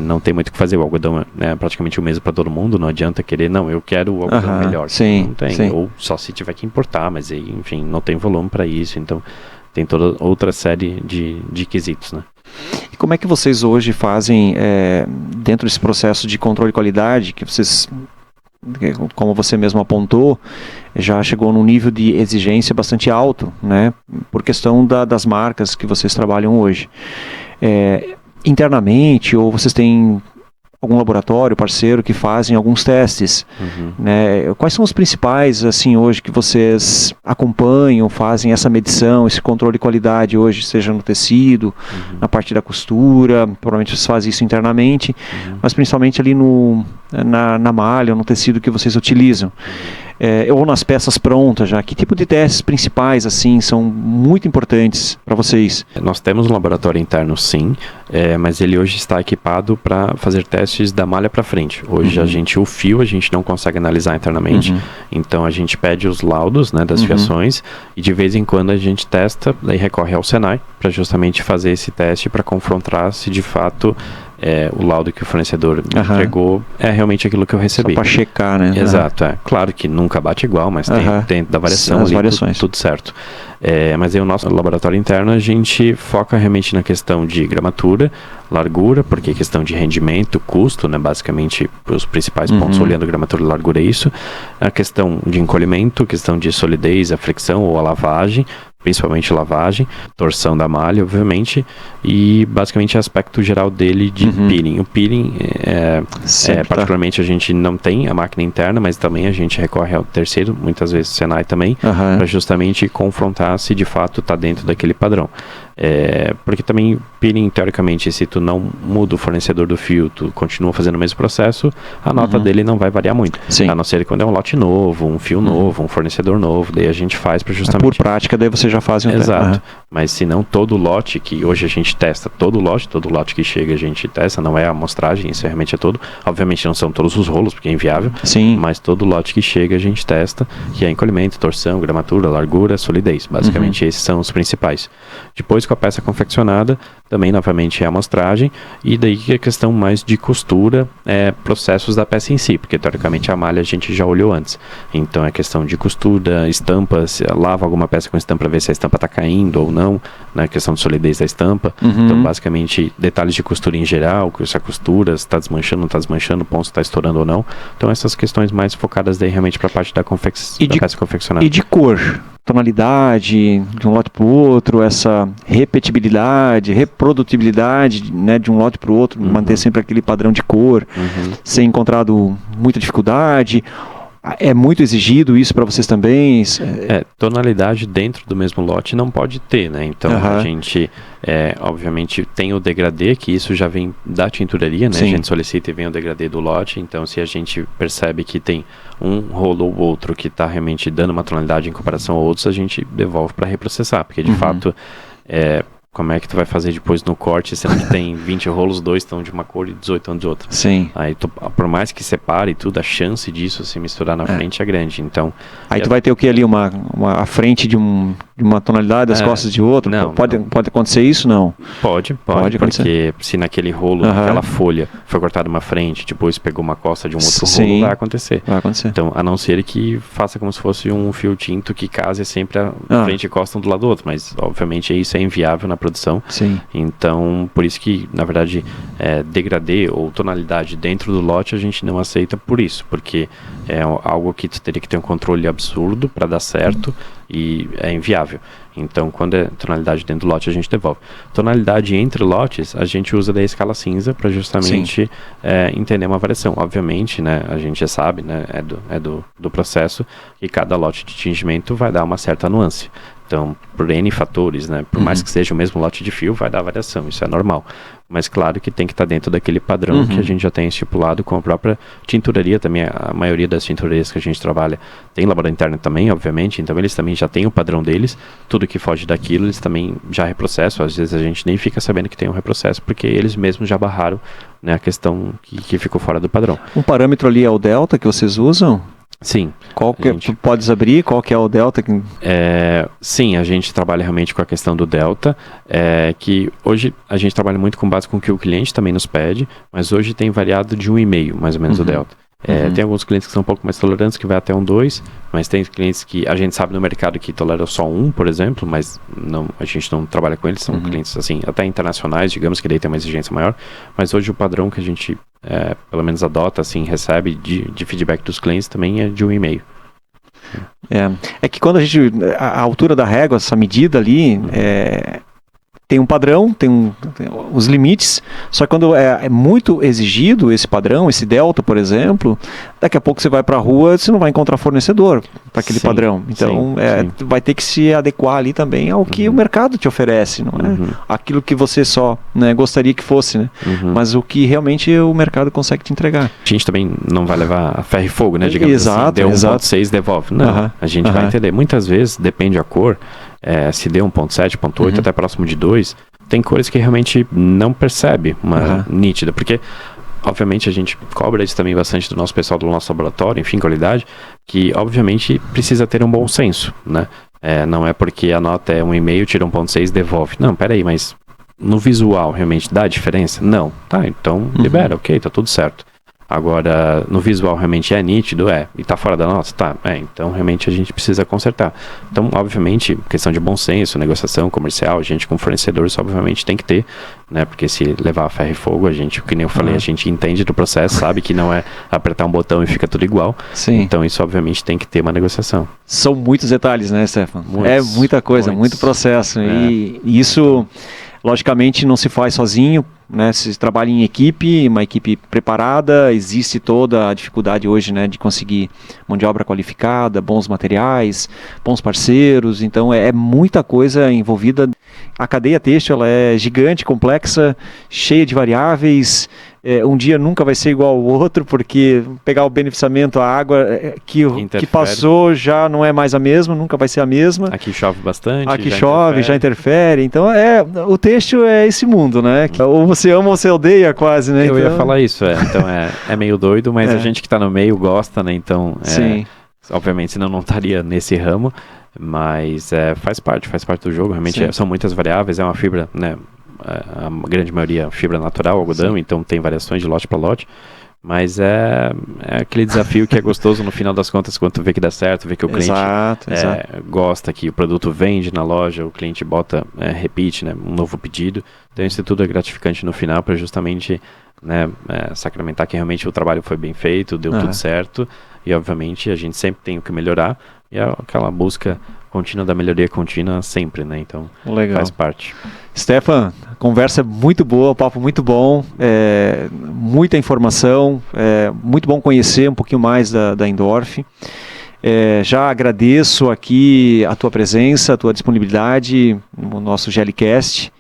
não tem muito o que fazer. O algodão é praticamente o mesmo para todo mundo, não adianta querer, eu quero o algodão melhor. Não tem, ou só se tiver que importar, mas aí, enfim, não tem volume para isso, então tem toda outra série de quesitos, né? E como é que vocês hoje fazem, dentro desse processo de controle de qualidade, que vocês, como você mesmo apontou, já chegou num nível de exigência bastante alto, né, por questão das marcas que vocês trabalham hoje. Internamente, ou vocês têm algum laboratório, parceiro, que fazem alguns testes, né? Quais são os principais, assim, hoje, que vocês acompanham, fazem essa medição, esse controle de qualidade hoje, seja no tecido, na parte da costura, provavelmente vocês fazem isso internamente, mas principalmente ali na malha, no tecido que vocês utilizam. Ou nas peças prontas já. Que tipo de testes principais, assim, são muito importantes para vocês? Nós temos um laboratório interno, sim, mas ele hoje está equipado para fazer testes da malha para frente. Hoje o fio a gente não consegue analisar internamente, então a gente pede os laudos, né, das fiações, e de vez em quando a gente testa, daí recorre ao Senai para justamente fazer esse teste para confrontar se de fato o laudo que o fornecedor me entregou é realmente aquilo que eu recebi. Só para checar, né? Exato, Claro que nunca bate igual, mas tem da variação as variações. Tudo certo. Mas aí o nosso laboratório interno, a gente foca realmente na questão de gramatura, largura, porque questão de rendimento, custo, né, basicamente os principais pontos olhando gramatura e largura é isso. A questão de encolhimento, questão de solidez, a fricção ou a lavagem, principalmente lavagem, torção da malha, obviamente, e basicamente o aspecto geral dele de peeling. O peeling, particularmente, a gente não tem a máquina interna, mas também a gente recorre ao terceiro, muitas vezes o Senai também, para justamente confrontar se de fato está dentro daquele padrão. Porque também peeling, teoricamente, se tu não muda o fornecedor do fio, tu continua fazendo o mesmo processo, a nota dele não vai variar muito. Sim. A não ser quando é um lote novo, um fio novo, um fornecedor novo, daí a gente faz para justamente... Por prática, daí você já faz um Exato. Mas se não todo lote que hoje a gente testa, todo lote que chega a gente testa, não é a amostragem, isso realmente é todo. Obviamente não são todos os rolos, porque é inviável. Sim. Mas todo lote que chega a gente testa, que é encolhimento, torção, gramatura, largura, solidez. Basicamente esses são os principais. Depois com a peça confeccionada, também novamente é a amostragem, e daí que a questão mais de costura é processos da peça em si, porque teoricamente a malha a gente já olhou antes. Então é questão de costura, estampa, se lava alguma peça com estampa para ver se a estampa está caindo ou não, né? Questão de solidez da estampa. Então basicamente detalhes de costura em geral, se a costura está desmanchando, não está desmanchando, o ponto está estourando ou não. Então essas questões mais focadas daí realmente para a parte da peça confeccionada. E de cor? Tonalidade de um lote para o outro, essa repetibilidade, reprodutibilidade, né, de um lote para o outro, manter sempre aquele padrão de cor, sem encontrado muita dificuldade. É muito exigido isso para vocês também? Tonalidade dentro do mesmo lote não pode ter, né? Então a gente, obviamente, tem o degradê, que isso já vem da tinturaria, né? Sim. A gente solicita e vem o degradê do lote, então se a gente percebe que tem um rolo ou outro que está realmente dando uma tonalidade em comparação a outros, a gente devolve para reprocessar, porque de fato, como é que tu vai fazer depois no corte, sendo que tem 20 rolos, 2 estão de uma cor e 18 estão de outra? Sim. Aí por mais que separe tudo, a chance disso se misturar na frente é grande, então... Aí tu vai ter o que ali? A frente de uma tonalidade, as costas de outra? Não, pode acontecer isso? Não. Pode porque se naquele rolo, naquela folha, foi cortada uma frente, depois pegou uma costa de um outro rolo, vai acontecer. Então, a não ser que faça como se fosse um fio tinto que case sempre a frente e costa um do lado do outro, mas obviamente isso é inviável na produção. Sim. Então, por isso que, na verdade, degradê ou tonalidade dentro do lote a gente não aceita por isso, porque é algo que tu teria que ter um controle absurdo para dar certo e é inviável. Então, quando é tonalidade dentro do lote, a gente devolve. Tonalidade entre lotes, a gente usa da escala cinza para justamente entender uma variação. Obviamente, né, a gente já sabe, né, do processo, que cada lote de tingimento vai dar uma certa nuance. Então, por N fatores, né, por mais que seja o mesmo lote de fio, vai dar variação, isso é normal. Mas claro que tem que estar dentro daquele padrão que a gente já tem estipulado com a própria tinturaria também. A maioria das tinturarias que a gente trabalha tem laboratório interno também, obviamente, então eles também já têm o padrão deles. Tudo que foge daquilo, eles também já reprocessam. Às vezes a gente nem fica sabendo que tem um reprocesso, porque eles mesmos já barraram, né, a questão que ficou fora do padrão. Um parâmetro ali é o delta que vocês usam? Sim. Qual que tu podes abrir? Qual que é o delta? Sim, a gente trabalha realmente com a questão do delta, que hoje a gente trabalha muito com base com o que o cliente também nos pede, mas hoje tem variado de 1,5 mais ou menos o delta. Tem alguns clientes que são um pouco mais tolerantes, que vai até 1,2, mas tem clientes que a gente sabe no mercado que toleram só 1, por exemplo, mas a gente não trabalha com eles, são clientes assim, até internacionais, digamos que daí tem uma exigência maior, mas hoje o padrão que a gente pelo menos adota, assim, recebe de feedback dos clientes também é de 1,5. É que quando a altura da régua, essa medida ali, tem um padrão, tem os limites, só que quando é muito exigido esse padrão, esse delta, por exemplo, daqui a pouco você vai para a rua, você não vai encontrar fornecedor para aquele padrão. Então, vai ter que se adequar ali também ao que o mercado te oferece, não é? Aquilo que você só, né, gostaria que fosse, né? Mas o que realmente o mercado consegue te entregar. A gente também não vai levar a ferro e fogo, né? Digamos assim, deu 1,6, devolve. Não, a gente vai entender. Muitas vezes, depende da cor, se deu 1,7, 1,8, até próximo de 2, tem cores que realmente não percebe uma nítida, porque obviamente a gente cobra isso também bastante do nosso pessoal do nosso laboratório, enfim, qualidade, que obviamente precisa ter um bom senso, né? Não é porque a nota é 1,5, tira 1,6, devolve. Não, peraí, mas no visual realmente dá diferença? Não. Tá, então libera, ok, tá tudo certo. Agora, no visual realmente é nítido, e tá fora da nota, tá, então realmente a gente precisa consertar. Então, obviamente, questão de bom senso, negociação comercial, a gente com fornecedores, obviamente tem que ter, né, porque se levar a ferro e fogo, a gente, que nem eu falei, a gente entende do processo, sabe que não é apertar um botão e fica tudo igual. Sim. Então, isso obviamente tem que ter uma negociação. São muitos detalhes, né, Stefan? Muita coisa, muito processo. E isso, logicamente, não se faz sozinho, né? Se trabalha em equipe, uma equipe preparada, existe toda a dificuldade hoje, né, de conseguir mão de obra qualificada, bons materiais, bons parceiros, então é muita coisa envolvida. a cadeia têxtil ela é gigante, complexa, cheia de variáveis. Um dia nunca vai ser igual ao outro, porque pegar o beneficiamento, a água que passou já não é mais a mesma, nunca vai ser a mesma. Aqui chove bastante. Aqui chove, já interfere. Então, o têxtil é esse mundo, né? Ou você ama ou você odeia quase, né? Eu ia falar isso, então é meio doido, mas a gente que está no meio gosta, né? Então, sim. Obviamente, senão não estaria nesse ramo, mas faz parte do jogo. Realmente são muitas variáveis, é uma fibra, né? A grande maioria fibra natural, algodão, sim. Então tem variações de lote para lote, mas é aquele desafio que é gostoso no final das contas, quando tu vê que dá certo, vê que o cliente gosta, que o produto vende na loja, o cliente bota, repeat, né, um novo pedido. Então isso tudo é gratificante no final para justamente, né, sacramentar que realmente o trabalho foi bem feito, deu tudo certo, e obviamente a gente sempre tem o que melhorar, e é aquela busca contínua da melhoria contínua sempre, né? Então faz parte. Stefan, conversa muito boa, papo muito bom, muita informação, muito bom conhecer um pouquinho mais da Indorf. Já agradeço aqui a tua presença, a tua disponibilidade no nosso GLCast.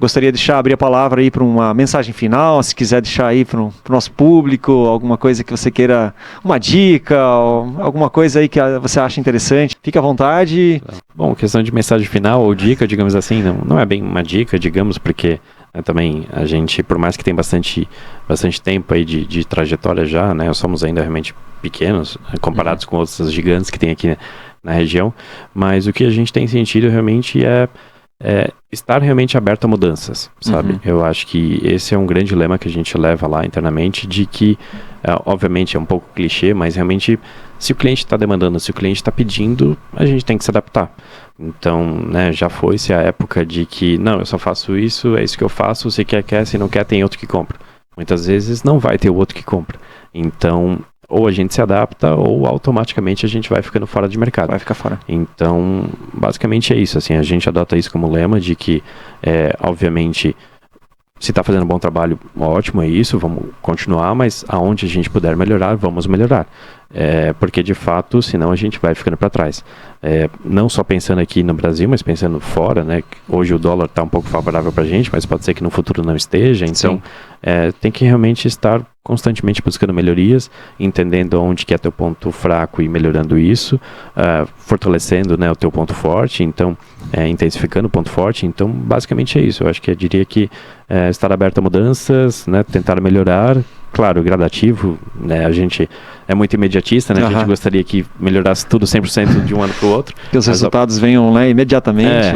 Gostaria de abrir a palavra aí para uma mensagem final, se quiser deixar aí para o nosso público, alguma coisa que você queira, uma dica, alguma coisa aí que você acha interessante, fique à vontade. Bom, questão de mensagem final ou dica, digamos assim, não é bem uma dica, digamos, porque também a gente, por mais que tenha bastante tempo aí de trajetória já, né, somos ainda realmente pequenos, comparados com outros gigantes que tem aqui na região, mas o que a gente tem sentido realmente é estar realmente aberto a mudanças, sabe? Eu acho que esse é um grande lema que a gente leva lá internamente, de que, obviamente é um pouco clichê, mas realmente, se o cliente está demandando, se o cliente está pedindo, a gente tem que se adaptar. Então, né, já foi-se a época de que, não, eu só faço isso, é isso que eu faço, se quer, se não quer, tem outro que compra. Muitas vezes não vai ter o outro que compra. Então, ou a gente se adapta, ou automaticamente a gente vai ficando fora de mercado. Vai ficar fora. Então, basicamente é isso, assim, a gente adota isso como lema de que, obviamente, se está fazendo um bom trabalho, ótimo, é isso, vamos continuar, mas aonde a gente puder melhorar, vamos melhorar. Porque, de fato, senão a gente vai ficando para trás. Não só pensando aqui no Brasil, mas pensando fora, né? Hoje o dólar está um pouco favorável para a gente, mas pode ser que no futuro não esteja. Então, tem que realmente estar constantemente buscando melhorias, entendendo onde que é teu ponto fraco e melhorando isso, fortalecendo, né, o teu ponto forte, então, intensificando o ponto forte. Então, basicamente é isso. Eu acho que eu diria que estar aberto a mudanças, né, tentar melhorar, claro, gradativo, né, a gente é muito imediatista, né, a gente gostaria que melhorasse tudo 100% de um ano para o outro. Que os resultados venham, né, imediatamente.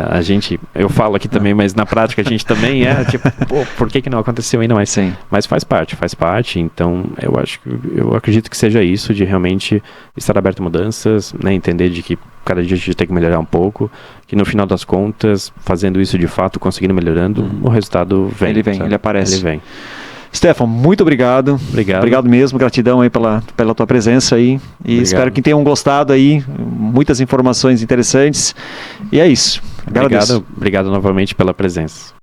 A gente, eu falo aqui também, mas na prática a gente também tipo, pô, por que não aconteceu ainda mais? Sim. Mas faz parte, então eu acredito que seja isso, de realmente estar aberto a mudanças, né, entender de que cada dia a gente tem que melhorar um pouco, que no final das contas, fazendo isso de fato, conseguindo melhorando, o resultado vem. Ele aparece. Ele vem. Stefan, muito obrigado. Obrigado mesmo, gratidão aí pela tua presença aí. E espero que tenham gostado aí, muitas informações interessantes. E é isso. Obrigado novamente pela presença.